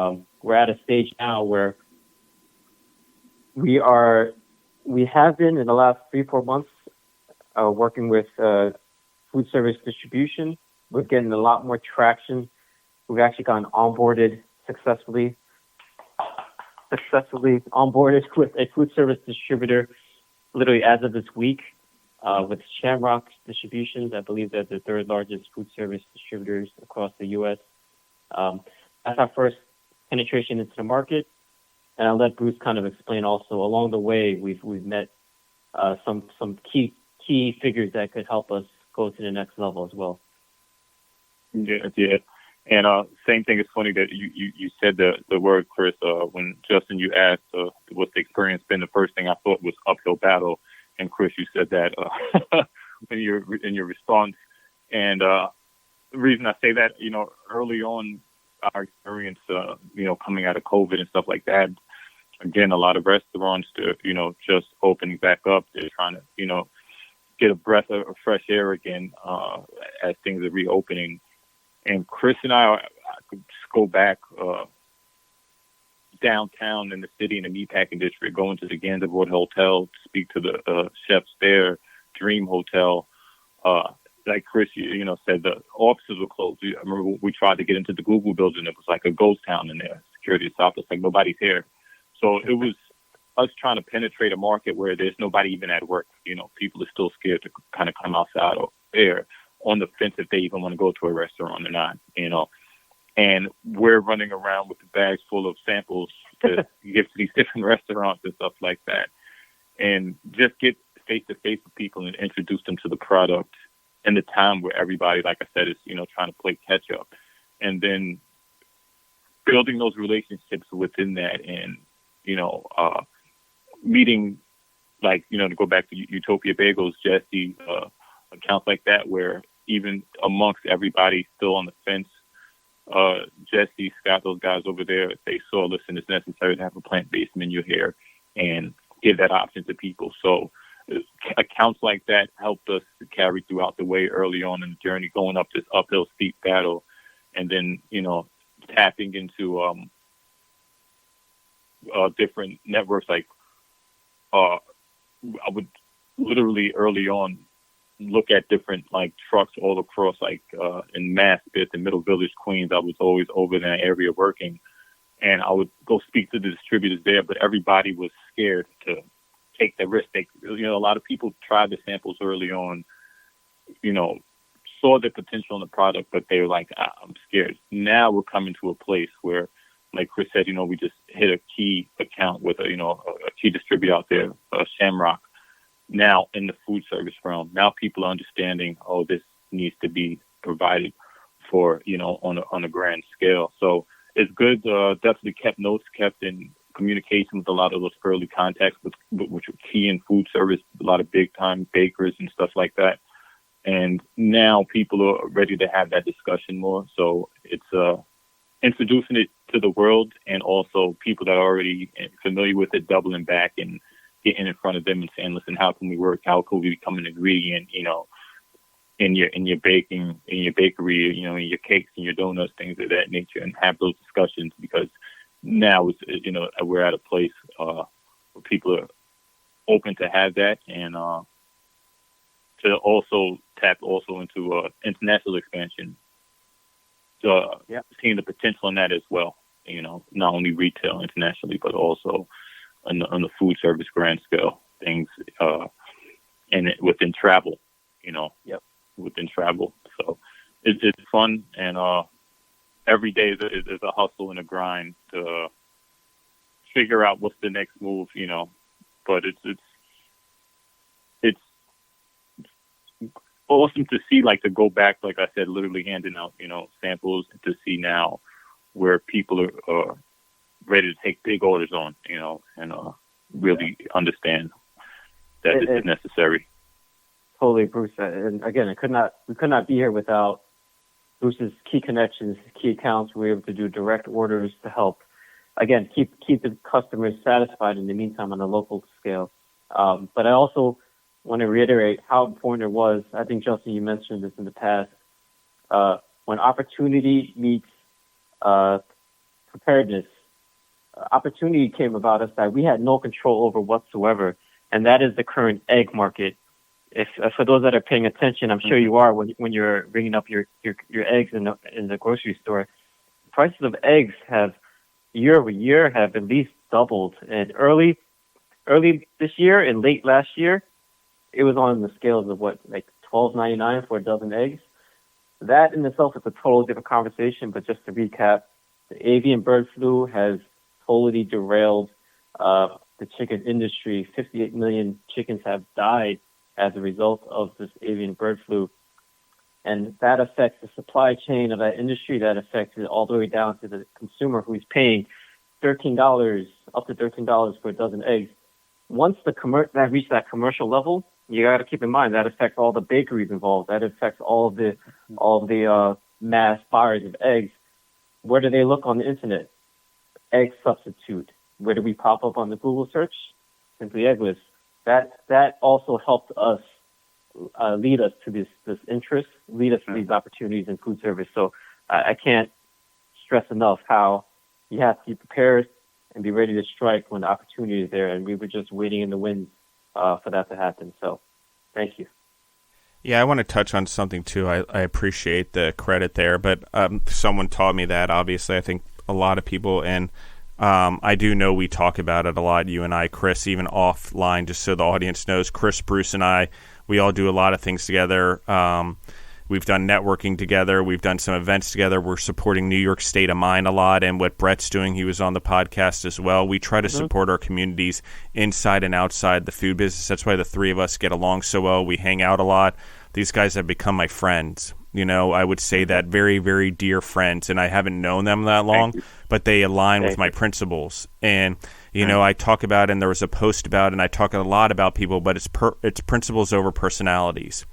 we're at a stage now where we have been in the last 3-4 months working with food service distribution. We're getting a lot more traction. We've actually gotten successfully onboarded with a food service distributor literally as of this week. With Shamrock Distributions, I believe they're the third largest food service distributors across the U.S. That's our first penetration into the market, and I'll let Bruce kind of explain also. Along the way, we've met some key figures that could help us go to the next level as well. Yeah. And same thing. It's funny that you said the word, Chris. When Justin, you asked what's the experience been, the first thing I thought was uphill battle. And Chris, you said that in your response. And the reason I say that, early on, our experience, coming out of COVID and stuff like that. Again, a lot of restaurants, just opening back up. They're trying to, get a breath of fresh air again as things are reopening. And Chris and I could just go back downtown in the city in the meatpacking district, going to the Gansevoort Hotel to speak to the chefs there, Dream Hotel. Like Chris, said, the offices were closed. I remember we tried to get into the Google building. It was like a ghost town in there. Security stopped us, like nobody's here. So it was us trying to penetrate a market where there's nobody even at work. People are still scared to kind of come outside or there on the fence if they even want to go to a restaurant or not, And we're running around with the bags full of samples to give to these different restaurants and stuff like that. And just get face-to-face with people and introduce them to the product in the time where everybody, like I said, is, trying to play catch-up. And then building those relationships within that and, meeting, like, to go back to Utopia Bagels, Jesse, accounts like that where even amongst everybody still on the fence, Jesse, Scott, those guys over there, they saw, listen, it's necessary to have a plant-based menu here and give that option to people. So accounts like that helped us to carry throughout the way early on in the journey, going up this uphill steep battle, and then, tapping into different networks. Like I would literally early on look at different like trucks all across, like in Maspeth and Middle Village, Queens. I was always over in that area working, and I would go speak to the distributors there, but everybody was scared to take the risk. A lot of people tried the samples early on, saw the potential in the product, but they were like, I'm scared. Now we're coming to a place where, like Chris said, we just hit a key account with a key distributor out there, Shamrock. Now in the food service realm, now people are understanding, this needs to be provided for, on a grand scale. So it's good. Definitely kept in communication with a lot of those early contacts, which are key in food service, a lot of big time bakers and stuff like that. And now people are ready to have that discussion more. So it's introducing it to the world, and also people that are already familiar with it doubling back and getting in front of them and saying, listen, how can we work? How can we become an ingredient, in your baking, in your bakery, in your cakes and your donuts, things of that nature, and have those discussions, because now it's, we're at a place where people are open to have that, and to also tap also into international expansion. So seeing the potential in that as well, not only retail internationally, but also on the food service grand scale things, and within travel, within travel. So it's fun, and every day is a hustle and a grind to figure out what's the next move, but it's awesome to see, like, to go back, like I said, literally handing out, samples, to see now where people are ready to take big orders on, and really understand that it's necessary. Totally, Bruce. And again, we could not be here without Bruce's key connections, key accounts. We were able to do direct orders to help, again, keep the customers satisfied in the meantime on a local scale. But I also want to reiterate how important it was. I think, Justin, you mentioned this in the past. When opportunity meets preparedness, opportunity came about us that we had no control over whatsoever, and that is the current egg market. If for those that are paying attention, I'm sure you are when you're ringing up your eggs in the grocery store. Prices of eggs have year over year have at least doubled, and early this year and late last year, it was on the scales of like $12.99 for a dozen eggs. That in itself is a totally different conversation. But just to recap, the avian bird flu has totally derailed the chicken industry. 58 million chickens have died as a result of this avian bird flu. And that affects the supply chain of that industry. That affects it all the way down to the consumer, who's paying $13, up to $13 for a dozen eggs. Once that reaches that commercial level, you got to keep in mind that affects all the bakeries involved. That affects all of the mass buyers of eggs. Where do they look on the internet? Egg substitute. Where do we pop up on the Google search? Simply Eggless. That also helped us lead us to this interest, lead us to these opportunities in food service. So I can't stress enough how you have to be prepared and be ready to strike when the opportunity is there. And we were just waiting in the wings for that to happen. So thank you. Yeah, I want to touch on something too. I appreciate the credit there, but someone taught me that. Obviously, I think a lot of people, and I do know we talk about it a lot, you and I, Chris, even offline, just so the audience knows. Chris, Bruce, and I, we all do a lot of things together. We've done networking together. We've done some events together. We're supporting New York State of Mind a lot, and what Brett's doing. He was on the podcast as well. We try to support our communities inside and outside the food business. That's why the three of us get along so well. We hang out a lot. These guys have become my friends. I would say that very, very dear friends, and I haven't known them that long, but they align with my principles. And, I talk about, and there was a post about, and I talk a lot about people, but it's principles over personalities.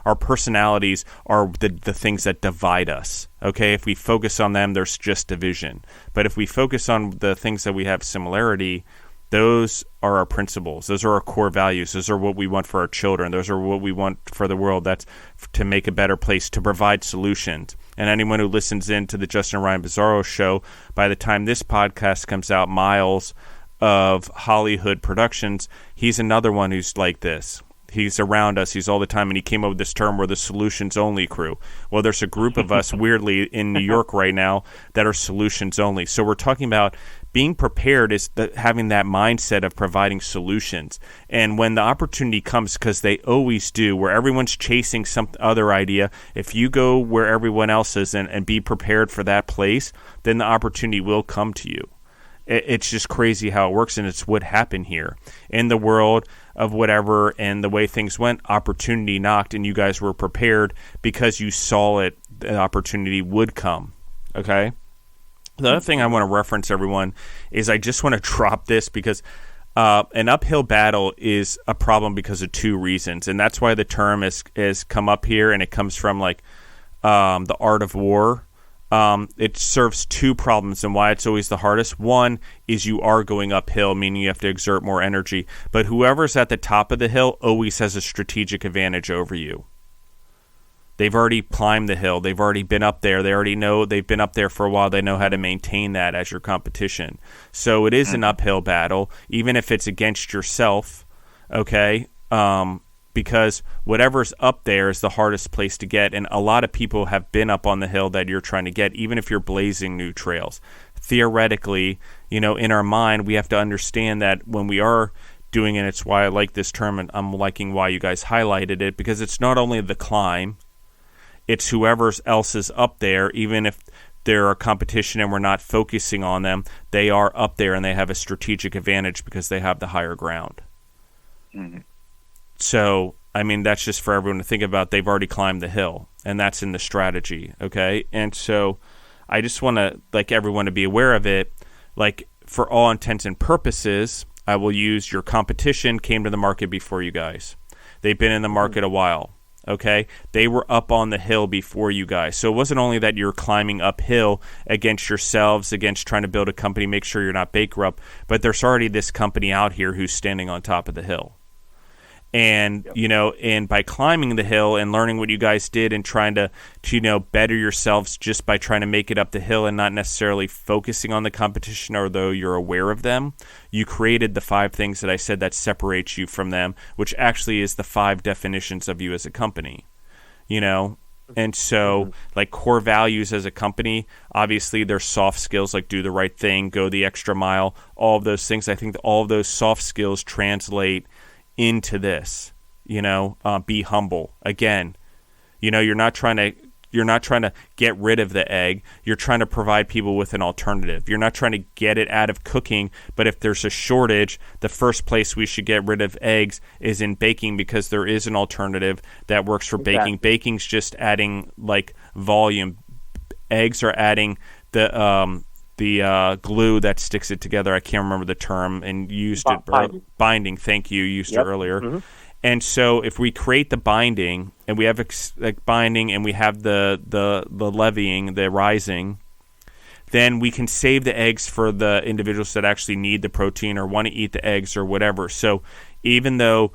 Our personalities are the things that divide us. Okay, if we focus on them, there's just division. But if we focus on the things that we have similarity, those are our principles. Those are our core values. Those are what we want for our children. Those are what we want for the world. That's to make a better place, to provide solutions. And anyone who listens in to the Justin Ryan Bizzarro show, by the time this podcast comes out, Miles of Hollywood Productions, he's another one who's like this. He's around us. He's all the time, and he came up with this term, we're the solutions only crew. Well, there's a group of us weirdly in New York right now that are solutions only. So we're talking about being prepared is having that mindset of providing solutions. And when the opportunity comes, because they always do, where everyone's chasing some other idea, if you go where everyone else is and be prepared for that place, then the opportunity will come to you. It's just crazy how it works, and it's what happened here. In the world of whatever and the way things went, opportunity knocked, and you guys were prepared because you saw it, the opportunity would come, okay? The other thing I want to reference, everyone, is I just want to drop this because an uphill battle is a problem because of two reasons, and that's why the term has come up here, and it comes from like the art of war. it serves two problems and why it's always the hardest. One is you are going uphill, meaning you have to exert more energy. But whoever's at the top of the hill always has a strategic advantage over you. They've already climbed the hill. They've already been up there. They already know they've been up there for a while. They know how to maintain that as your competition. So it is an uphill battle, even if it's against yourself, okay? Because whatever's up there is the hardest place to get. And a lot of people have been up on the hill that you're trying to get, even if you're blazing new trails. Theoretically, in our mind, we have to understand that when we are doing it, it's why I like this term, and I'm liking why you guys highlighted it, because it's not only the climb, it's whoever else is up there, even if they're a competition and we're not focusing on them, they are up there and they have a strategic advantage because they have the higher ground. Mm-hmm. So, that's just for everyone to think about. They've already climbed the hill, and that's in the strategy, okay? And so I just want to, everyone to be aware of it. For all intents and purposes, I will use your competition came to the market before you guys. They've been in the market a while. Okay, they were up on the hill before you guys. So it wasn't only that you're climbing uphill against yourselves, against trying to build a company, make sure you're not bankrupt, but there's already this company out here who's standing on top of the hill. And, and by climbing the hill and learning what you guys did and trying to better yourselves just by trying to make it up the hill and not necessarily focusing on the competition, although you're aware of them, you created the 5 things that I said that separates you from them, which actually is the 5 definitions of you as a company, And so, core values as a company, obviously there's soft skills like do the right thing, go the extra mile, all of those things. I think that all of those soft skills translate into this, be humble. Again, you're not trying to get rid of the egg. You're trying to provide people with an alternative. You're not trying to get it out of cooking, but if there's a shortage, the first place we should get rid of eggs is in baking, because there is an alternative that works for baking. Baking's just adding volume. Eggs are adding the glue that sticks it together. I can't remember the term, and used it. Binding. Thank you. Used it earlier. Mm-hmm. And so if we create the binding, and we have binding, and we have the levying, the rising, then we can save the eggs for the individuals that actually need the protein or want to eat the eggs or whatever. So even though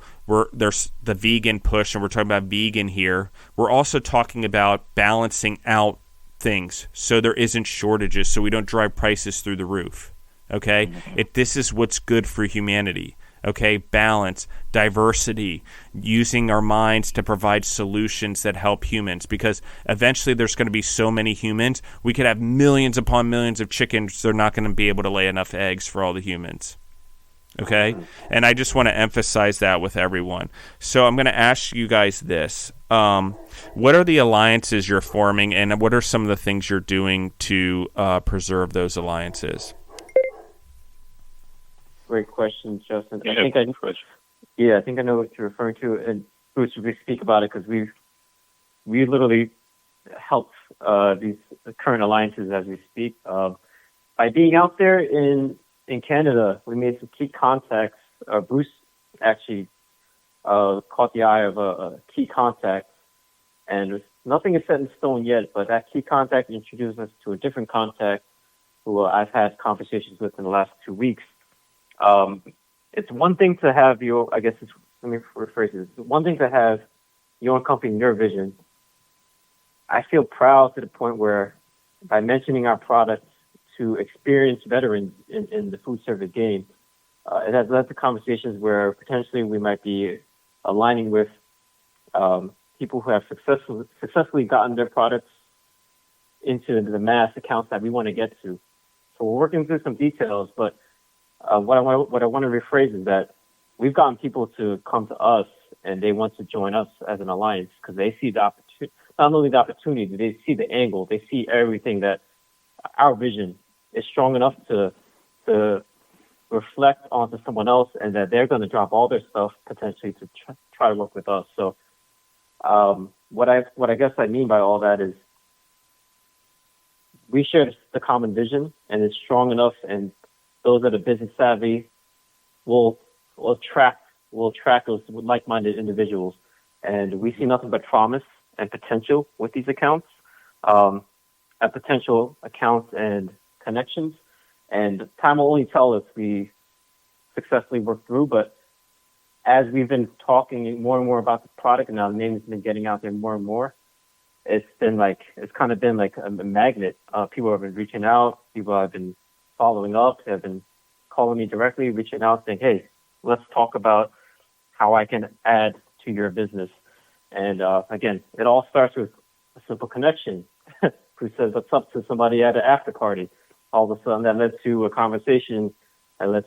there's the vegan push, and we're talking about vegan here, we're also talking about balancing out things so there isn't shortages, so we don't drive prices through the roof. Okay, this is what's good for humanity. Okay, balance, diversity, using our minds to provide solutions that help humans, because eventually there's going to be so many humans, we could have millions upon millions of chickens. They're not going to be able to lay enough eggs for all the humans. Okay, and I just want to emphasize that with everyone. So I'm going to ask you guys this. What are the alliances you're forming, and what are some of the things you're doing to preserve those alliances? Great question, Justin. Yeah, I think I know what you're referring to, and Bruce, we speak about it because we literally help these current alliances as we speak. By being out there in Canada, we made some key contacts. Bruce actually caught the eye of a key contact, and nothing is set in stone yet, but that key contact introduced us to a different contact who I've had conversations with in the last 2 weeks. It's one thing to have let me rephrase it. It's one thing to have your own company, your vision. I feel proud to the point where by mentioning our products to experienced veterans in the food service game, it has led to conversations where potentially we might be aligning with people who have successfully gotten their products into the mass accounts that we want to get to. So we're working through some details, but what I want to rephrase is that we've gotten people to come to us and they want to join us as an alliance because they see the opportunity, not only the opportunity, they see the angle, they see everything that our vision is strong enough to reflect onto someone else, and that they're going to drop all their stuff potentially to try to work with us. So what I guess I mean by all that is we share the common vision, and it's strong enough, and those that are business savvy will attract those like-minded individuals. And we see nothing but promise and potential with these accounts. at potential accounts and connections. And time will only tell if we successfully work through. But as we've been talking more and more about the product, and our name has been getting out there more and more, it's kind of been like a magnet. People have been reaching out. People have been following up. Have been calling me directly, reaching out, saying, "Hey, let's talk about how I can add to your business." And again, it all starts with a simple connection. Who says what's up to somebody at an after party? All of a sudden, that led to a conversation. That led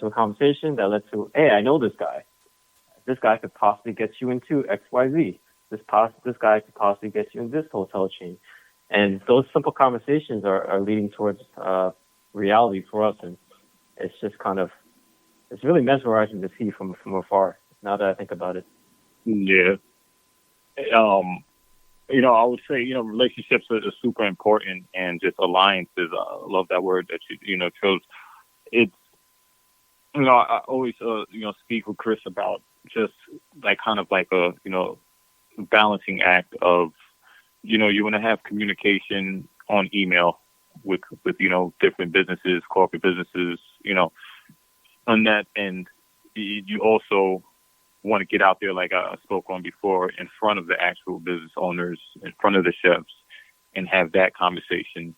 to, hey, I know this guy. This guy could possibly get you into XYZ. This guy could possibly get you in this hotel chain. And those simple conversations are leading towards reality for us. And it's just it's really mesmerizing to see from afar, now that I think about it. Yeah. I would say, relationships are super important, and just alliances. I love that word that you chose. It's, I always, speak with Chris about just like kind of like a, balancing act of, you want to have communication on email with, different businesses, corporate businesses, on that end. You also want to get out there, like I spoke on before, in front of the actual business owners, in front of the chefs, and have that conversation.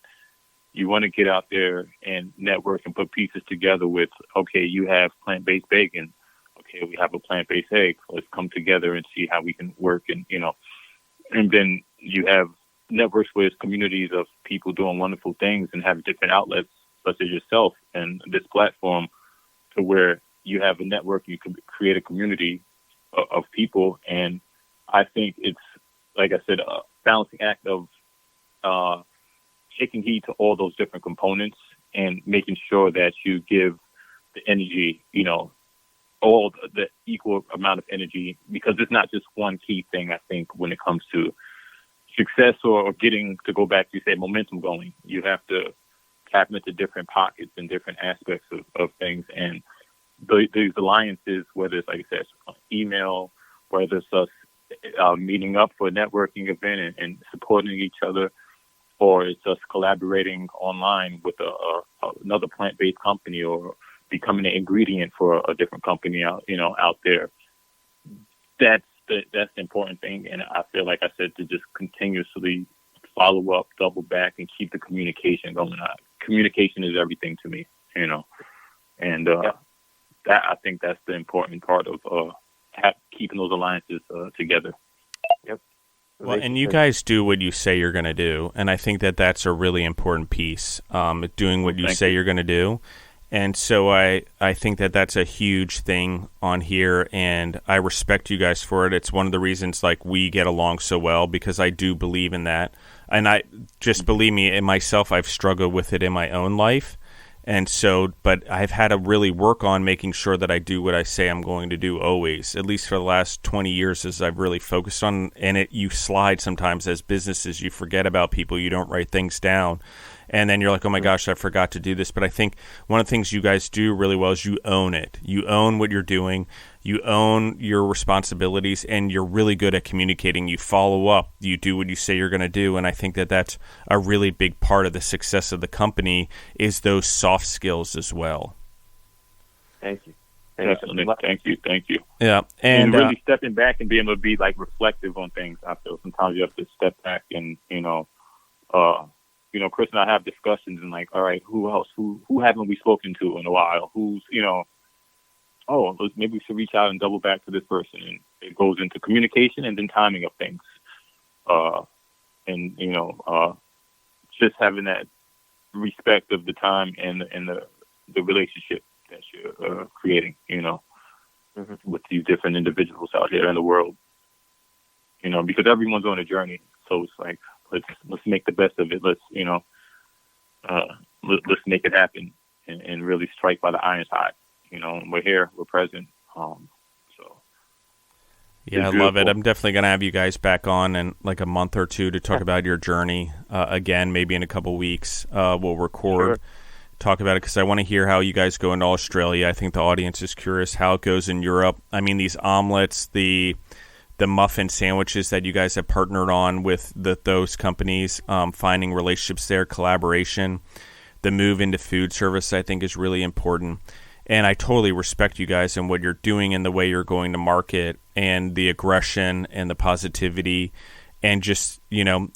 You want to get out there and network and put pieces together with, okay, you have plant-based bacon. Okay, we have a plant-based egg. Let's come together and see how we can work. And, and then you have networks with communities of people doing wonderful things and have different outlets, such as yourself and this platform, to where you have a network, you can create a community of people. And I think it's, like I said, a balancing act of taking heed to all those different components and making sure that you give the energy, all the equal amount of energy, because it's not just one key thing. I think when it comes to success or getting, to go back to, you say, momentum going, you have to tap into different pockets and different aspects of things. And these alliances, whether it's, like I said, email, whether it's us meeting up for a networking event and supporting each other, or it's us collaborating online with another plant-based company, or becoming an ingredient for a different company out there. That's the important thing. And I feel like I said, to just continuously follow up, double back, and keep the communication going on. Communication is everything to me, and that, I think that's the important part of keeping those alliances together. Yep. Well, and you guys do what you say you're going to do, and I think that that's a really important piece, doing what you say you're going to do. And so I think that that's a huge thing on here, and I respect you guys for it. It's one of the reasons, like, we get along so well, because I do believe in that. And I just, believe me, in myself, I've struggled with it in my own life. And so, but I've had to really work on making sure that I do what I say I'm going to do always, at least for the last 20 years, as I've really focused on. And you slide sometimes as businesses, you forget about people, you don't write things down. And then you're like, oh my gosh, I forgot to do this. But I think one of the things you guys do really well is you own it. You own what you're doing. You own your responsibilities, and you're really good at communicating. You follow up. You do what you say you're going to do. And I think that that's a really big part of the success of the company, is those soft skills as well. Thank you. Definitely. Thank you. Yeah. And really stepping back and being able to be, like, reflective on things. I feel sometimes you have to step back and, Chris and I have discussions and, like, all right, who else? Who haven't we spoken to in a while? Who's, maybe we should reach out and double back to this person. And it goes into communication and then timing of things. Just having that respect of the time and the relationship that you're creating, with these different individuals out here in the world, because everyone's on a journey. So it's like, let's make the best of it. Let's make it happen and really strike while the iron's hot. We're here, we're present. Yeah, I love it. I'm definitely going to have you guys back on in like a month or two to talk about your journey again, maybe in a couple weeks. We'll record, talk about it, because I want to hear how you guys go into Australia. I think the audience is curious how it goes in Europe. I mean, these omelets, the the muffin sandwiches that you guys have partnered on with those companies, finding relationships there, collaboration. The move into food service, I think, is really important. And I totally respect you guys and what you're doing and the way you're going to market and the aggression and the positivity and just,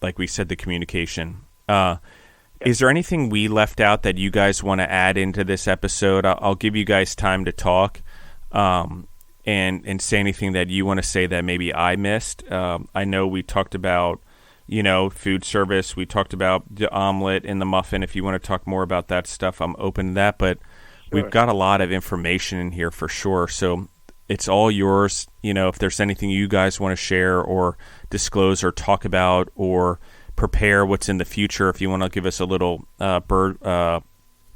like we said, the communication. Is there anything we left out that you guys want to add into this episode? I'll give you guys time to talk and say anything that you want to say that maybe I missed. I know we talked about, food service. We talked about the omelet and the muffin. If you want to talk more about that stuff, I'm open to that. But we've got a lot of information in here for sure. So it's all yours. If there's anything you guys want to share or disclose or talk about or prepare what's in the future, if you want to give us a little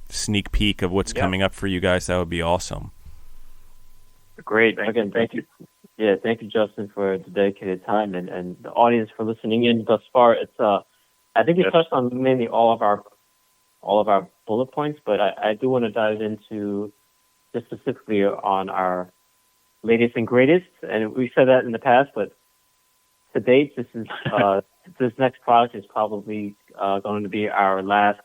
sneak peek of what's coming up for you guys, that would be awesome. Great. Again, thank you. Yeah, thank you, Justin, for the dedicated time and the audience for listening in thus far. It's I think you touched on mainly all of our bullet points, but I do want to dive into just specifically on our latest and greatest. And we said that in the past, but to date, this is this next product is probably going to be our last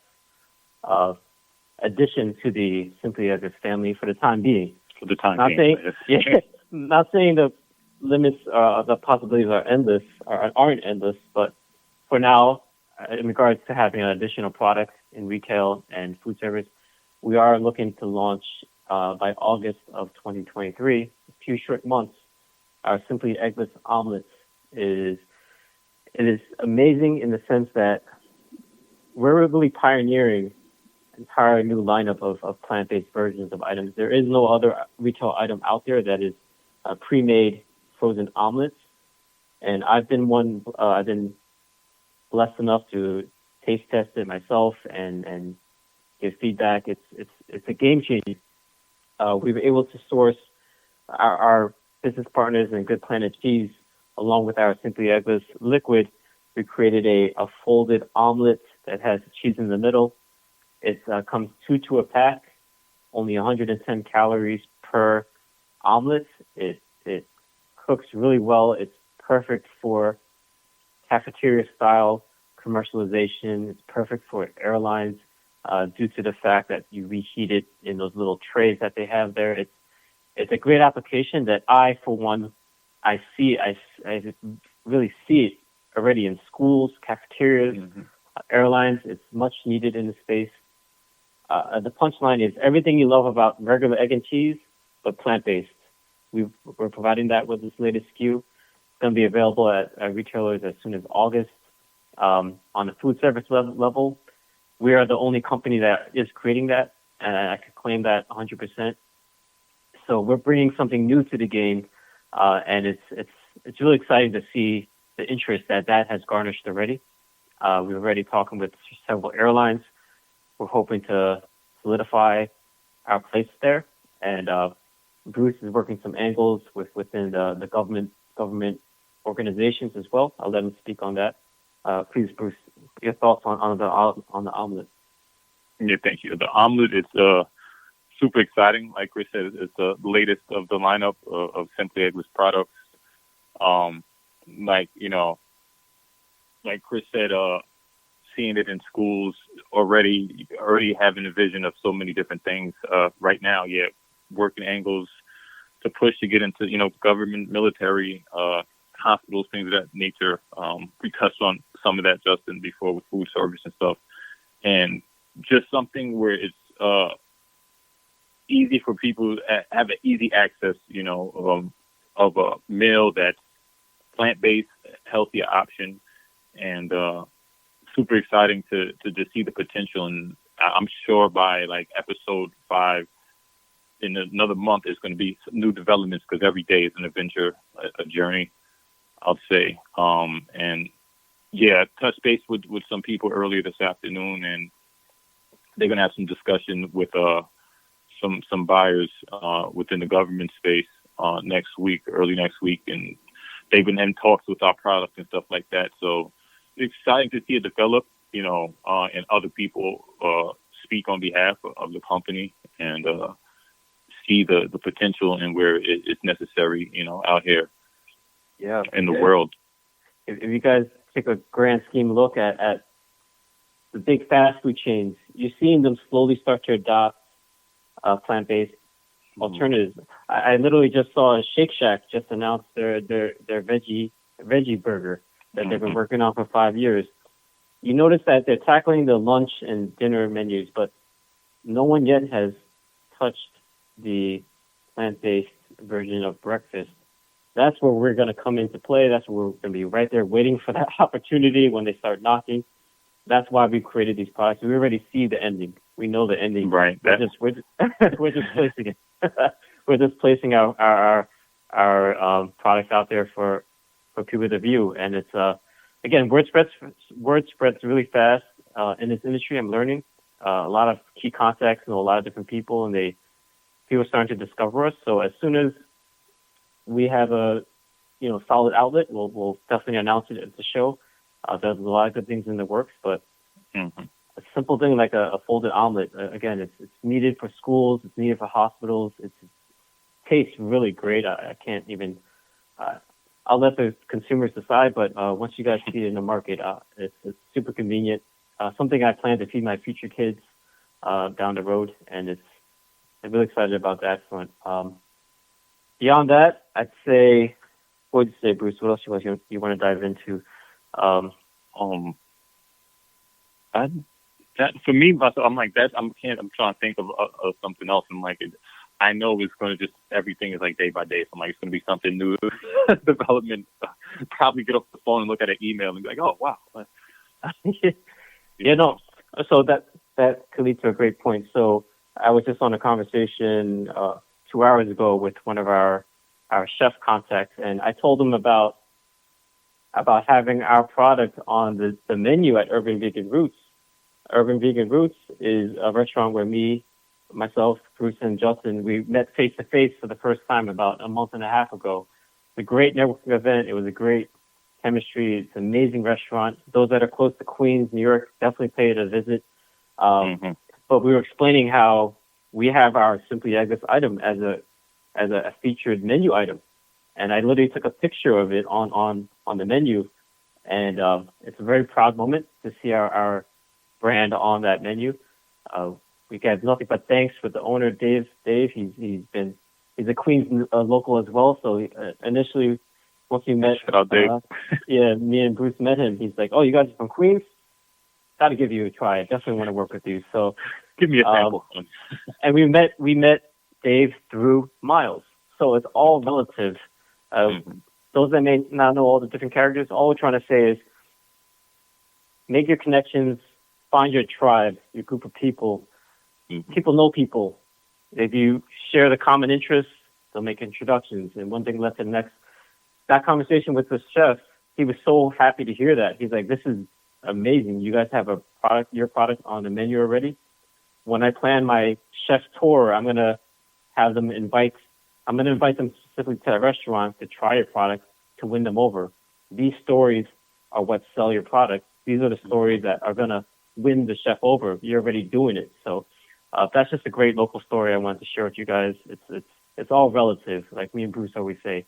addition to the Simply Eggless family for the time being. For the time being. Yes. Not saying the limits, the possibilities are endless, or aren't endless, but for now, in regards to having an additional product in retail and food service, we are looking to launch by August of 2023, a few short months. Our Simply Eggless omelets is amazing in the sense that we're really pioneering an entire new lineup of plant-based versions of items. There is no other retail item out there that is pre-made frozen omelets, and I've been blessed enough to taste test it myself and give feedback. It's a game changer. We were able to source our business partners in Good Planet Cheese, along with our Simply Eggless liquid. We created a folded omelet that has cheese in the middle. It comes 2 to a pack, only 110 calories per omelet. It cooks really well. It's perfect for cafeteria style commercialization. It's perfect for airlines due to the fact that you reheat it in those little trays that they have there. It's a great application that I, for one, I really see it already in schools, cafeterias, airlines. It's much needed in the space. The punchline is everything you love about regular egg and cheese, but plant-based. We're providing that with this latest SKU. It's going to be available at retailers as soon as August. On the food service level, we are the only company that is creating that, and I can claim that 100%. So we're bringing something new to the game, and it's really exciting to see the interest that has garnished already. We're already talking with several airlines. We're hoping to solidify our place there, and Bruce is working some angles within the government organizations as well. I'll let him speak on that. Please, Bruce, your thoughts on the omelet. Yeah, thank you. The omelet is super exciting. Like Chris said, it's the latest of the lineup of Simply Eggless products. Like Chris said, seeing it in schools already having a vision of so many different things right now. Yeah, working angles to push to get into government, military, hospitals, things of that nature. We touched on some of that, Justin, before with food service and stuff, and just something where it's easy for people to have an easy access, of a meal that's plant-based, healthier option, and super exciting to just see the potential. And I'm sure by like episode 5 in another month, there's going to be some new developments because every day is an adventure, a journey, I'll say. And yeah, touch base with some people earlier this afternoon, and they're going to have some discussion with some buyers within the government space early next week, and they've been in talks with our product and stuff like that. So it's exciting to see it develop, and other people speak on behalf of the company and see the potential and where it's necessary, out here. Yeah. in the world. If you guys take a grand scheme look at the big fast food chains, you're seeing them slowly start to adopt plant-based alternatives. I literally just saw Shake Shack just announced their veggie burger that they've been working on for 5 years. You notice that they're tackling the lunch and dinner menus, but no one yet has touched the plant-based version of breakfast. That's where we're going to come into play. That's where we're going to be right there waiting for that opportunity when they start knocking. That's why we created these products. We already see the ending. We know the ending. Right. We're just placing it. We're just placing our products out there for people to view. And it's again, word spreads really fast in this industry. I'm learning a lot of key contacts and a lot of different people, and people are starting to discover us. So as soon as we have a solid outlet, we'll definitely announce it at the show. There's a lot of good things in the works, but a simple thing like a folded omelet, again, it's needed for schools, it's needed for hospitals. It tastes really great. I can't even. I'll let the consumers decide, but once you guys see it in the market, it's super convenient. Something I plan to feed my future kids down the road, and I'm really excited about that front. Beyond that, I'd say, what would you say, Bruce? What else you want to dive into? That for me, myself, I'm like that. I'm trying to think of something else. I'm like, I know it's going to just everything is like day by day. So I'm like, it's going to be something new, development. Probably get off the phone and look at an email and be like, oh wow. No. So that could lead to a great point. So I was just on a conversation 2 hours ago with one of our chef contacts, and I told him about having our product on the menu at Urban Vegan Roots. Urban Vegan Roots is a restaurant where myself, Bruce, and Justin, we met face to face for the first time about a month and a half ago. It's a great networking event. It was a great chemistry. It's an amazing restaurant. Those that are close to Queens, New York, definitely pay it a visit. But we were explaining how we have our Simply Eggless item as a featured menu item. And I literally took a picture of it on the menu. And it's a very proud moment to see our brand on that menu. We get nothing but thanks with the owner, Dave. He's a Queens local as well. So initially, once we met, me and Bruce met him. He's like, "Oh, you guys are from Queens? Got to give you a try. I definitely want to work with you." So give me a sample. And we met Dave through Miles. So it's all relative. Those that may not know all the different characters, all we're trying to say is make your connections, find your tribe, your group of people. People know people. If you share the common interests, they'll make introductions, and one thing led to the next. That conversation with the chef, he was so happy to hear that. He's like, "This is amazing. You guys have your product on the menu already." When I plan my chef tour, I'm gonna invite them specifically to the restaurant to try your product, to win them over. These stories are what sell your product. These are the stories that are gonna win the chef over. You're already doing it. So that's just a great local story I wanted to share with you guys. It's all relative, like me and Bruce always say.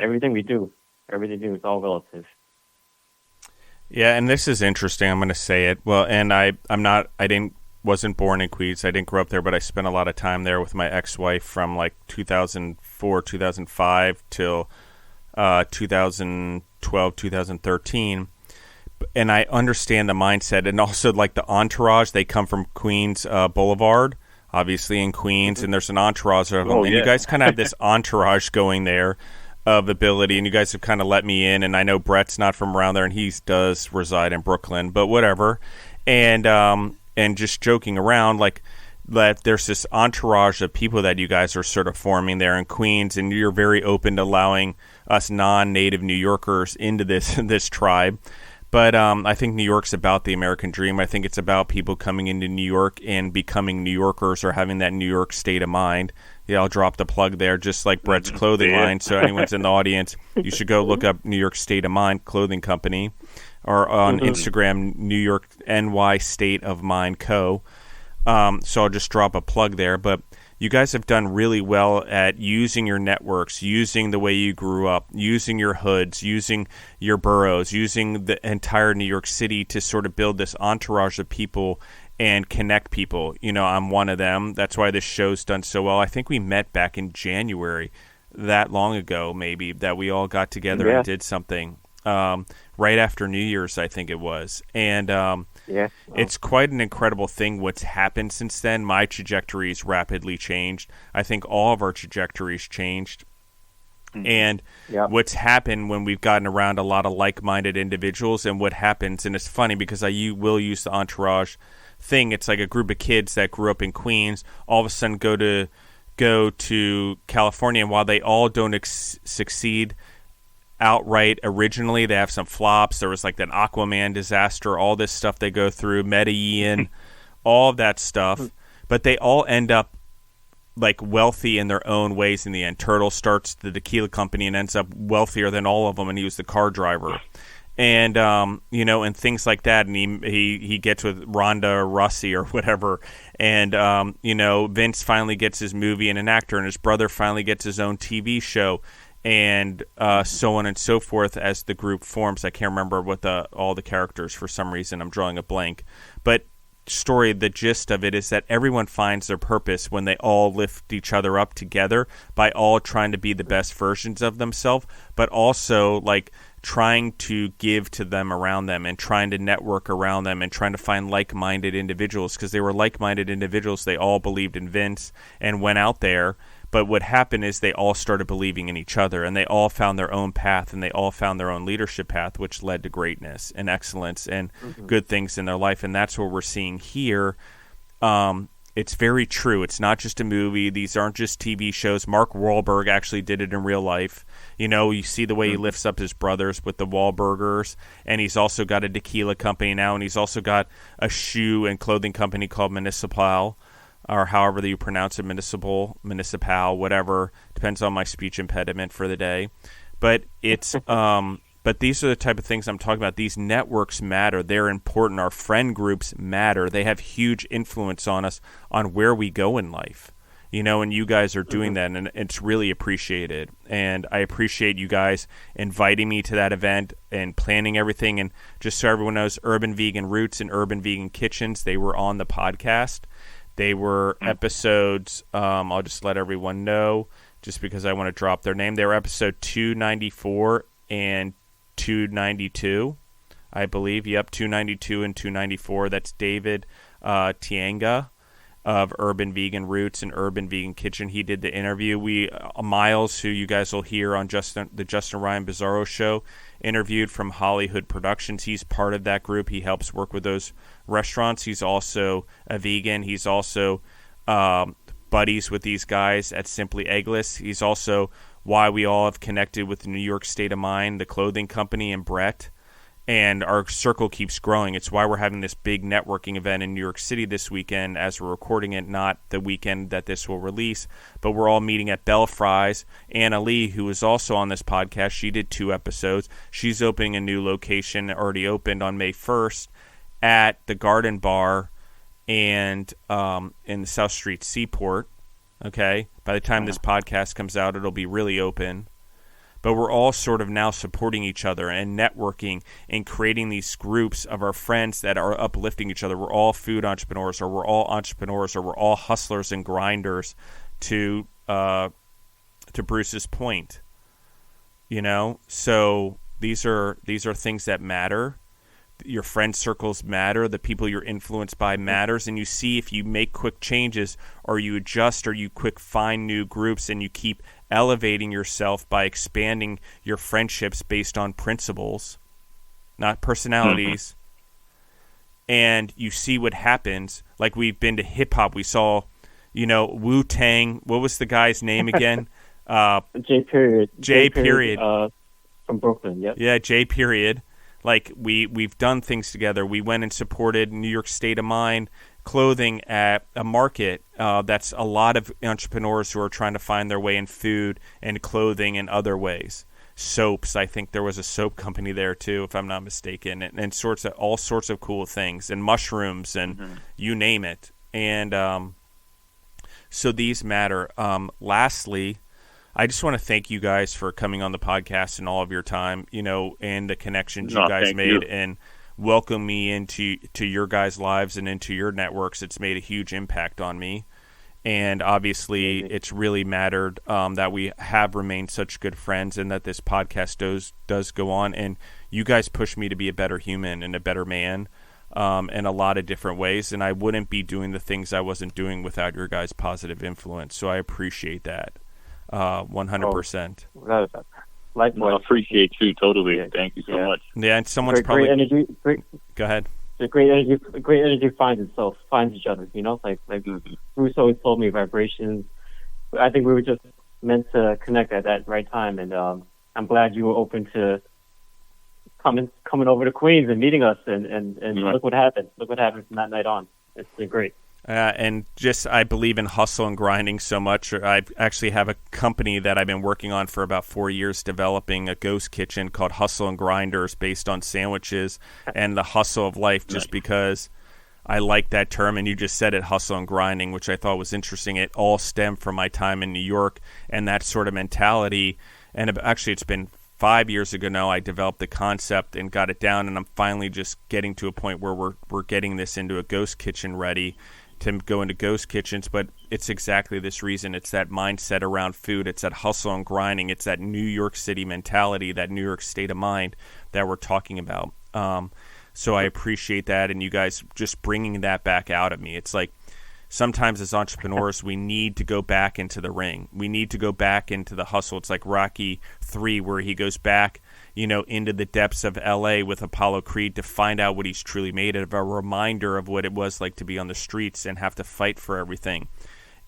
Everything we do is all relative. Yeah, and this is interesting. I'm going to say it. Well, and wasn't born in Queens. I didn't grow up there, but I spent a lot of time there with my ex-wife from like 2004, 2005 till 2012, 2013. And I understand the mindset, and also like the entourage. They come from Queens Boulevard, obviously in Queens, and there's an entourage of them. You guys kind of have this entourage going there of ability, and you guys have kind of let me in. And I know Brett's not from around there, and he does reside in Brooklyn, but whatever. And just joking around, like that there's this entourage of people that you guys are sort of forming there in Queens, and you're very open to allowing us non-native New Yorkers into this tribe. But I think New York's about the American dream. I think it's about people coming into New York and becoming New Yorkers or having that New York state of mind. Yeah, I'll drop the plug there, just like Brett's clothing line. So anyone's in the audience, you should go look up New York State of Mind Clothing Company, or on Instagram, New York NY State of Mind Co. So I'll just drop a plug there. But you guys have done really well at using your networks, using the way you grew up, using your hoods, using your boroughs, using the entire New York City to sort of build this entourage of people and connect people. You know, I'm one of them. That's why this show's done so well. I think we met back in January, that long ago, maybe, that we all got together and did something right after New Year's, I think it was. And it's quite an incredible thing what's happened since then. My trajectory's rapidly changed. I think all of our trajectories changed. And what's happened when we've gotten around a lot of like-minded individuals, and what happens, and it's funny because will use the entourage thing. It's like a group of kids that grew up in Queens all of a sudden go to California, and while they all don't succeed outright originally, they have some flops. There was like that Aquaman disaster, all this stuff they go through, Medellin, all of that stuff, but they all end up like wealthy in their own ways in the end. Turtle starts the tequila company and ends up wealthier than all of them, and he was the car driver. And and things like that, and he gets with Rhonda Rousey or whatever, and Vince finally gets his movie and an actor, and his brother finally gets his own TV show, and so on and so forth as the group forms. I can't remember what all the characters, for some reason I'm drawing a blank, but the gist of it is that everyone finds their purpose when they all lift each other up together by all trying to be the best versions of themselves, but also like trying to give to them around them and trying to network around them and trying to find like-minded individuals, because they were like-minded individuals. They all believed in Vince and went out there. But what happened is they all started believing in each other, and they all found their own path, and they all found their own leadership path, which led to greatness and excellence and good things in their life. And that's what we're seeing here. It's very true. It's not just a movie. These aren't just TV shows. Mark Wahlberg actually did it in real life. You know, you see the way he lifts up his brothers with the Wahlburgers, and he's also got a tequila company now, and he's also got a shoe and clothing company called Municipal, or however you pronounce it, Municipal, whatever. Depends on my speech impediment for the day. But it's but these are the type of things I'm talking about. These networks matter. They're important. Our friend groups matter. They have huge influence on us on where we go in life. You know, and you guys are doing that, and it's really appreciated. And I appreciate you guys inviting me to that event and planning everything. And just so everyone knows, Urban Vegan Roots and Urban Vegan Kitchens, they were on the podcast. They were episodes, I'll just let everyone know, just because I want to drop their name. They were episode 294 and 292, I believe. Yep, 292 and 294. That's David Tianga of Urban Vegan Roots and Urban Vegan Kitchen. He did the interview. Miles, who you guys will hear on the Justin Ryan Bizzarro show, interviewed from Hollywood Productions. He's part of that group. He helps work with those restaurants. He's also a vegan. He's also buddies with these guys at Simply Eggless. He's also why we all have connected with the New York State of Mind, the clothing company, and Brett. And our circle keeps growing. It's why we're having this big networking event in New York City this weekend as we're recording it, not the weekend that this will release. But we're all meeting at Bell Fries. Anna Lee, who is also on this podcast, she did 2 episodes. She's opening a new location, already opened on May 1st, at the Garden Bar and in the South Street Seaport. Okay? By the time this podcast comes out, it'll be really open. But we're all sort of now supporting each other and networking and creating these groups of our friends that are uplifting each other. We're all food entrepreneurs, or we're all entrepreneurs, or we're all hustlers and grinders, to Bruce's point. You know, so these are things that matter. Your friend circles matter. The people you're influenced by matters. And you see if you make quick changes, or you adjust, or you quick find new groups, and you keep elevating yourself by expanding your friendships based on principles, not personalities. And you see what happens. Like, we've been to hip hop. We saw, Wu-Tang. What was the guy's name again? J Period. J Period. From Brooklyn, yep. Yeah, J Period. Like, we've done things together. We went and supported New York State of Mind clothing at a market that's a lot of entrepreneurs who are trying to find their way in food and clothing and other ways. Soaps, I think there was a soap company there too, if I'm not mistaken, and all sorts of cool things, and mushrooms, and you name it. And So these matter. Lastly, I just want to thank you guys for coming on the podcast and all of your time, and the connections you guys made and welcome me into your guys' lives and into your networks. It's made a huge impact on me. And obviously, it's really mattered that we have remained such good friends and that this podcast does go on. And you guys push me to be a better human and a better man in a lot of different ways. And I wouldn't be doing the things I wasn't doing without your guys' positive influence. So I appreciate that 100%. Likewise. I appreciate you totally. Thank you so much. Yeah, and someone's great energy. Go ahead. The great energy finds each other. Like Bruce always told me, vibrations. I think we were just meant to connect at that right time, and I'm glad you were open to coming over to Queens and meeting us, and look what happened. Look what happened from that night on. It's been great. And just, I believe in hustle and grinding so much. I actually have a company that I've been working on for about 4 years, developing a ghost kitchen called Hustle and Grinders, based on sandwiches and the hustle of life, just because I like that term. And you just said it, hustle and grinding, which I thought was interesting. It all stemmed from my time in New York and that sort of mentality. And actually, it's been 5 years ago now I developed the concept and got it down, and I'm finally just getting to a point where we're getting this into a ghost kitchen ready to go into ghost kitchens. But it's exactly this reason. It's that mindset around food. It's that hustle and grinding. It's that New York City mentality, that New York state of mind that we're talking about. So I appreciate that, and you guys just bringing that back out of me. It's like sometimes as entrepreneurs, we need to go back into the ring. We need to go back into the hustle. It's like Rocky 3, where he goes back, into the depths of L.A. with Apollo Creed to find out what he's truly made of, a reminder of what it was like to be on the streets and have to fight for everything.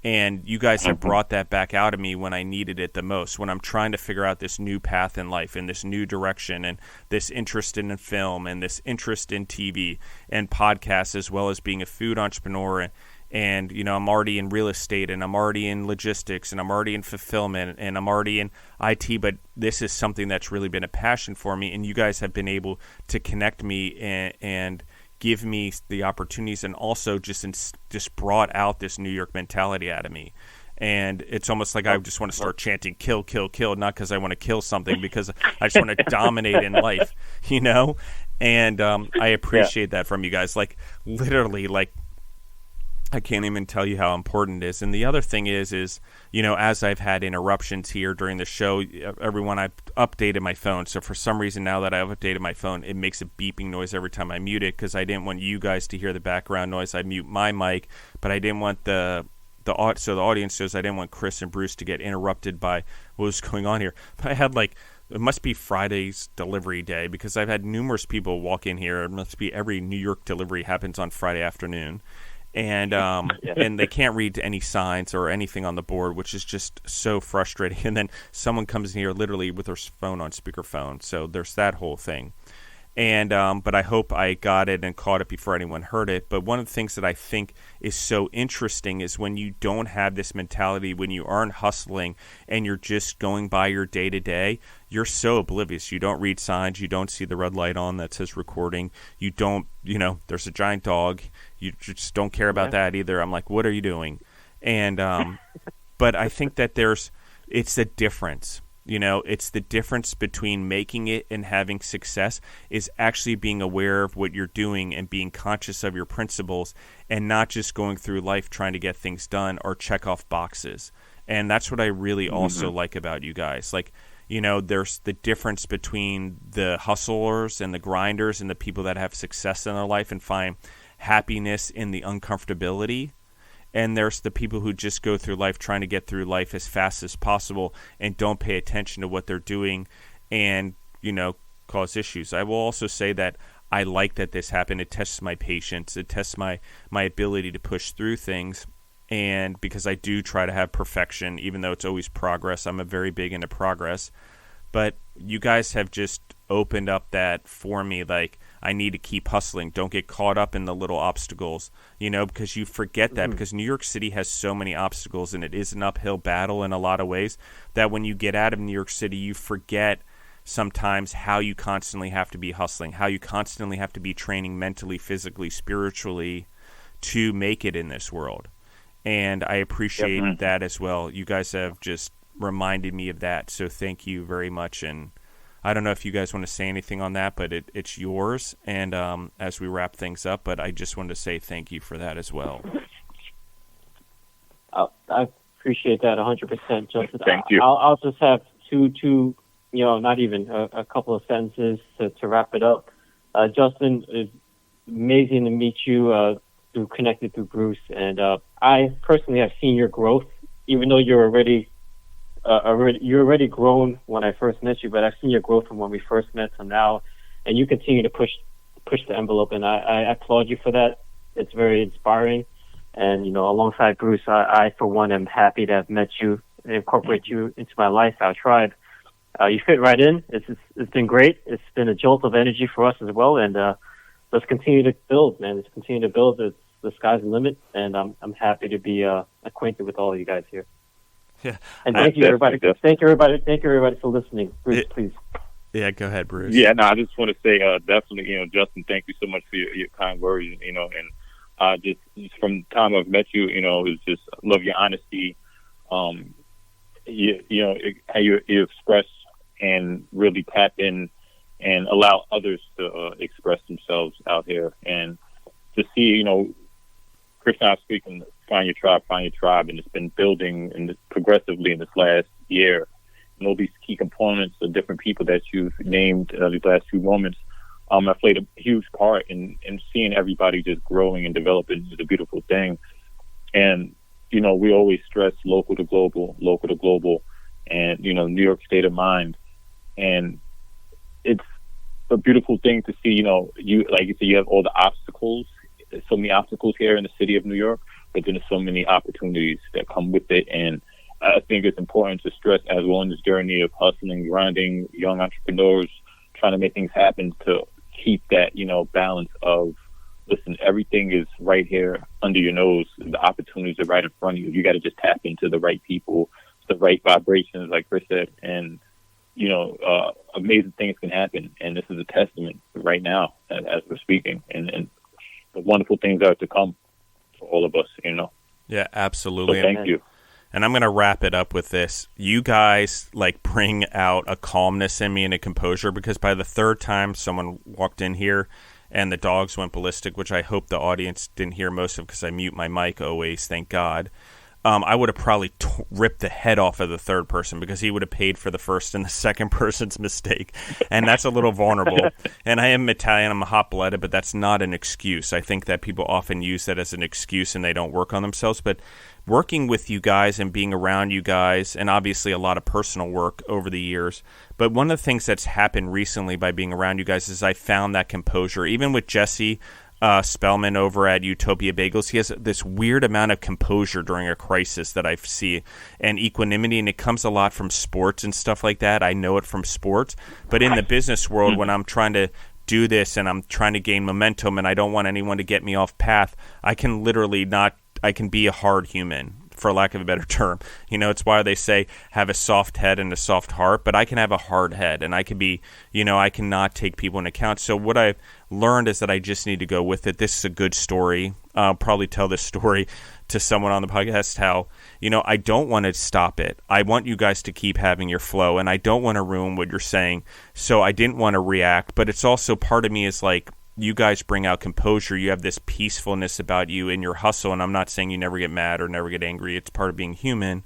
And you guys have brought that back out of me when I needed it the most, when I'm trying to figure out this new path in life and this new direction and this interest in film and this interest in TV and podcasts, as well as being a food entrepreneur. And, I'm already in real estate, and I'm already in logistics, and I'm already in fulfillment, and I'm already in IT. But this is something that's really been a passion for me. And you guys have been able to connect me and give me the opportunities, and also just brought out this New York mentality out of me. And it's almost like I just want to start chanting, kill, kill, kill, not because I want to kill something, because I just want to dominate in life, And I appreciate that from you guys. Like, literally, I can't even tell you how important it is. And the other thing is, as I've had interruptions here during the show, everyone, I've updated my phone. So for some reason, now that I've updated my phone, it makes a beeping noise every time I mute it, because I didn't want you guys to hear the background noise. I mute my mic, but I didn't want the audience knows I didn't want Chris and Bruce to get interrupted by what was going on here. But I had it must be Friday's delivery day, because I've had numerous people walk in here. It must be every New York delivery happens on Friday afternoon. And and they can't read any signs or anything on the board, which is just so frustrating. And then someone comes in here literally with their phone on speakerphone. So there's that whole thing. And but I hope I got it and caught it before anyone heard it. But one of the things that I think is so interesting is when you don't have this mentality, when you aren't hustling and you're just going by your day-to-day, you're so oblivious. You don't read signs. You don't see the red light on that says recording. You don't, there's a giant dog. You just don't care about that either. I'm like, what are you doing? And but I think that it's the difference. It's the difference between making it and having success is actually being aware of what you're doing and being conscious of your principles, and not just going through life trying to get things done or check off boxes. And that's what I really also like about you guys. There's the difference between the hustlers and the grinders and the people that have success in their life and find happiness in the uncomfortability. And there's the people who just go through life trying to get through life as fast as possible and don't pay attention to what they're doing and, cause issues. I will also say that I like that this happened. It tests my patience. It tests my ability to push through things. And because I do try to have perfection, even though it's always progress, I'm very big into progress. But you guys have just opened up that for me, I need to keep hustling. Don't get caught up in the little obstacles, because you forget that because New York City has so many obstacles, and it is an uphill battle in a lot of ways, that when you get out of New York City, you forget sometimes how you constantly have to be hustling, how you constantly have to be training mentally, physically, spiritually to make it in this world. And I appreciate Yep. that as well. You guys have just reminded me of that. So thank you very much. And I don't know if you guys want to say anything on that, but it's yours. And as we wrap things up, but I just wanted to say thank you for that as well. I appreciate that 100%, Justin. Thank you. I'll just have two, not even a couple of sentences to wrap it up. Justin, it's amazing to meet you connected through Bruce, and I personally have seen your growth, even though you're already grown when I first met you, but I've seen your growth from when we first met to now, and you continue to push the envelope, and I applaud you for that. It's very inspiring. And, alongside Bruce, I, for one, am happy to have met you and incorporate you into my life, our tribe. You fit right in. It's been great. It's been a jolt of energy for us as well. And let's continue to build, man. Let's continue to build. The sky's the limit. And I'm happy to be acquainted with all of you guys here. Yeah. And thank you, everybody. Thank you, everybody, for listening. Bruce, please. Yeah, go ahead, Bruce. Yeah, no, I just want to say, definitely, Justin, thank you so much for your kind words, and just from the time I've met you, it's just love your honesty, how you express and really tap in and allow others to express themselves out here, and to see, Chris and I speaking, find your tribe, and it's been building and progressively in this last year. And all these key components of different people that you've named these last few moments, I played a huge part in seeing everybody just growing and developing is a beautiful thing. And, we always stress local to global, and, New York state of mind. And it's a beautiful thing to see, you, like you said, you have all the obstacles. There's so many obstacles here in the city of New York, but then there's so many opportunities that come with it. And I think it's important to stress, as we're on this journey of hustling, grinding, young entrepreneurs, trying to make things happen, to keep that, balance of, listen, everything is right here under your nose. The opportunities are right in front of you. You got to just tap into the right people, the right vibrations, like Chris said, and, amazing things can happen. And this is a testament right now as we're speaking, and the wonderful things are to come for all of us, Yeah, absolutely. So thank you. And I'm going to wrap it up with this. You guys bring out a calmness in me and a composure, because by the third time someone walked in here and the dogs went ballistic, which I hope the audience didn't hear most of because I mute my mic always, thank God. I would have probably ripped the head off of the third person, because he would have paid for the first and the second person's mistake. And that's a little vulnerable. And I am Italian, I'm hot-blooded, but that's not an excuse. I think that people often use that as an excuse and they don't work on themselves. But working with you guys and being around you guys, and obviously a lot of personal work over the years, but one of the things that's happened recently by being around you guys is I found that composure. Even with Jesse Spellman over at Utopia Bagels, he has this weird amount of composure during a crisis that I see, and equanimity, and it comes a lot from sports and stuff like that. I know it from sports, but in the business world, when I'm trying to do this and I'm trying to gain momentum and I don't want anyone to get me off path, I can be a hard human, for lack of a better term. It's why they say have a soft head and a soft heart, but I can have a hard head, and I can be, I cannot take people into account. So what I've learned is that I just need to go with it. This is a good story. I'll probably tell this story to someone on the podcast, how, I don't want to stop it. I want you guys to keep having your flow, and I don't want to ruin what you're saying. So I didn't want to react, but it's also part of me is you guys bring out composure. You have this peacefulness about you in your hustle, and I'm not saying you never get mad or never get angry. It's part of being human.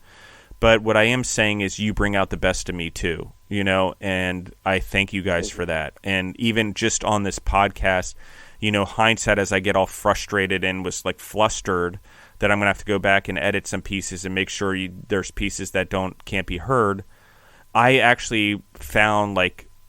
But what I am saying is you bring out the best of me too, and I thank you guys for that. And even just on this podcast, hindsight, as I get all frustrated and was flustered that I'm going to have to go back and edit some pieces and make sure there's pieces that can't be heard, I actually found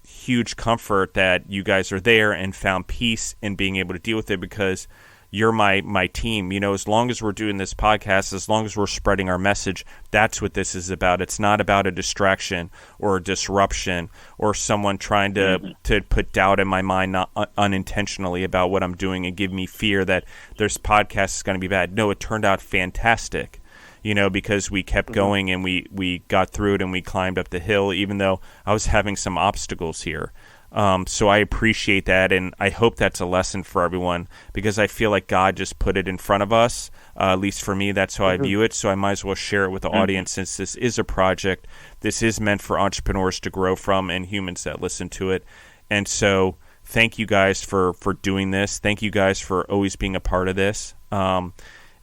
huge comfort that you guys are there and found peace in being able to deal with it, because you're my team. As long as we're doing this podcast, as long as we're spreading our message, that's what this is about. It's not about a distraction or a disruption or someone trying to put doubt in my mind unintentionally about what I'm doing and give me fear that this podcast is going to be bad. No, it turned out fantastic. Because we kept going and we got through it and we climbed up the hill, even though I was having some obstacles here. So I appreciate that, and I hope that's a lesson for everyone, because I feel like God just put it in front of us. At least for me, that's how I view it. So I might as well share it with the audience, since this is a project. This is meant for entrepreneurs to grow from and humans that listen to it. And so thank you guys for doing this. Thank you guys for always being a part of this. And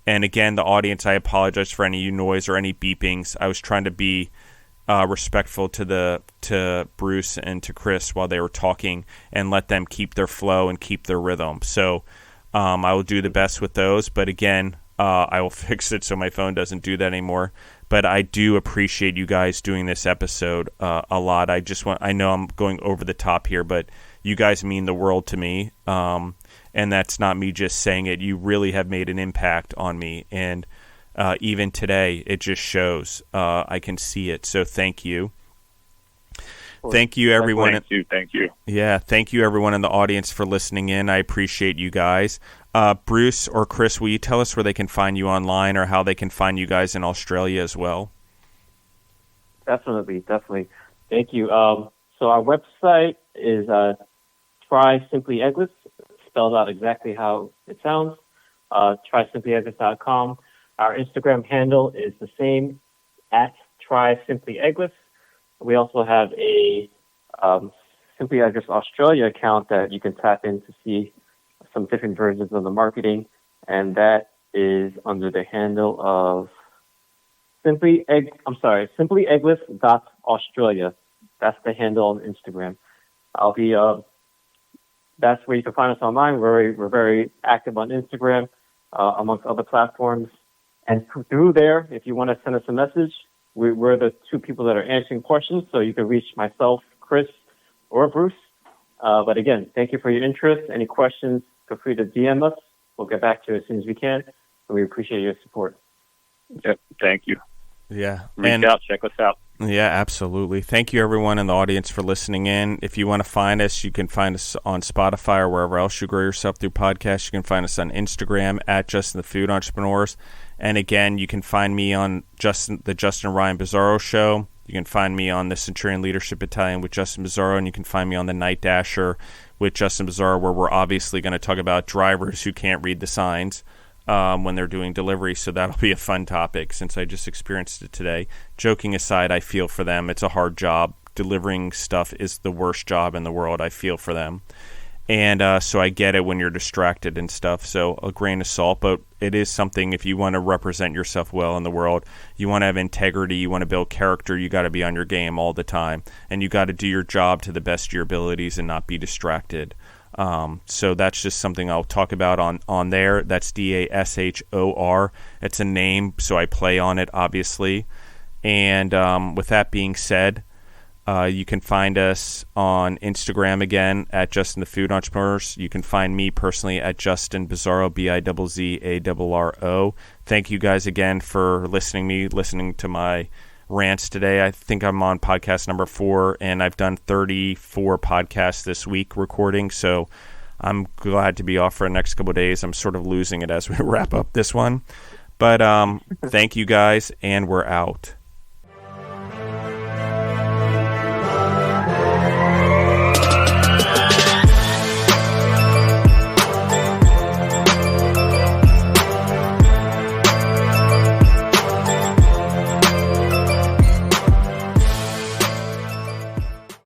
again, the audience, I apologize for any noise or any beepings. I was trying to be respectful to Bruce and to Chris while they were talking, and let them keep their flow and keep their rhythm. So I will do the best with those. But again, I will fix it so my phone doesn't do that anymore. But I do appreciate you guys doing this episode a lot. I know I'm going over the top here, but you guys mean the world to me. And that's not me just saying it. You really have made an impact on me. And even today, it just shows. I can see it. So thank you. Thank you, everyone. Thank you. Yeah, thank you, everyone in the audience, for listening in. I appreciate you guys. Bruce or Chris, will you tell us where they can find you online, or how they can find you guys in Australia as well? Definitely. Thank you. So our website is Try Simply Eggless, spelled out exactly how it sounds. TrySimplyEggless.com. Our Instagram handle is the same, at Try Simply Eggless. We also have a Simply Eggless Australia account that you can tap in to see some different versions of the marketing, and that is under the handle of Simply Eggless.Australia. That's the handle on Instagram. That's where you can find us online. We're very active on Instagram, amongst other platforms. And through there, if you want to send us a message, we're the two people that are answering questions, so you can reach myself, Chris, or Bruce. But again, thank you for your interest. Any questions, feel free to DM us. We'll get back to you as soon as we can, and we appreciate your support. Yep, thank you. Yeah. Reach out, check us out. Yeah, absolutely. Thank you, everyone in the audience, for listening in. If you want to find us, you can find us on Spotify or wherever else you grow yourself through podcasts. You can find us on Instagram at Justin the Food Entrepreneurs. And again, you can find me on the Justin Ryan Bizzarro Show. You can find me on the Centurion Leadership Battalion with Justin Bizzarro, and you can find me on the Night Dasher with Justin Bizzarro, where we're obviously going to talk about drivers who can't read the signs when they're doing delivery. So that'll be a fun topic, since I just experienced it today. Joking aside, I feel for them. It's a hard job. Delivering stuff is the worst job in the world. I feel for them. And so I get it when you're distracted and stuff, so a grain of salt. But it is something, if you want to represent yourself well in the world, you want to have integrity, you want to build character, you got to be on your game all the time. And you got to do your job to the best of your abilities and not be distracted. So that's just something I'll talk about on there. That's DASHOR. It's a name, so I play on it, obviously. And with that being said, you can find us on Instagram again at Justin the Food Entrepreneurs. You can find me personally at Justin Bizzarro, BIZZARRO. Thank you guys again for listening to my rants today. I think I'm on podcast number 4, and I've done 34 podcasts this week recording, so I'm glad to be off for the next couple of days. I'm sort of losing it as we wrap up this one. But thank you guys, and we're out.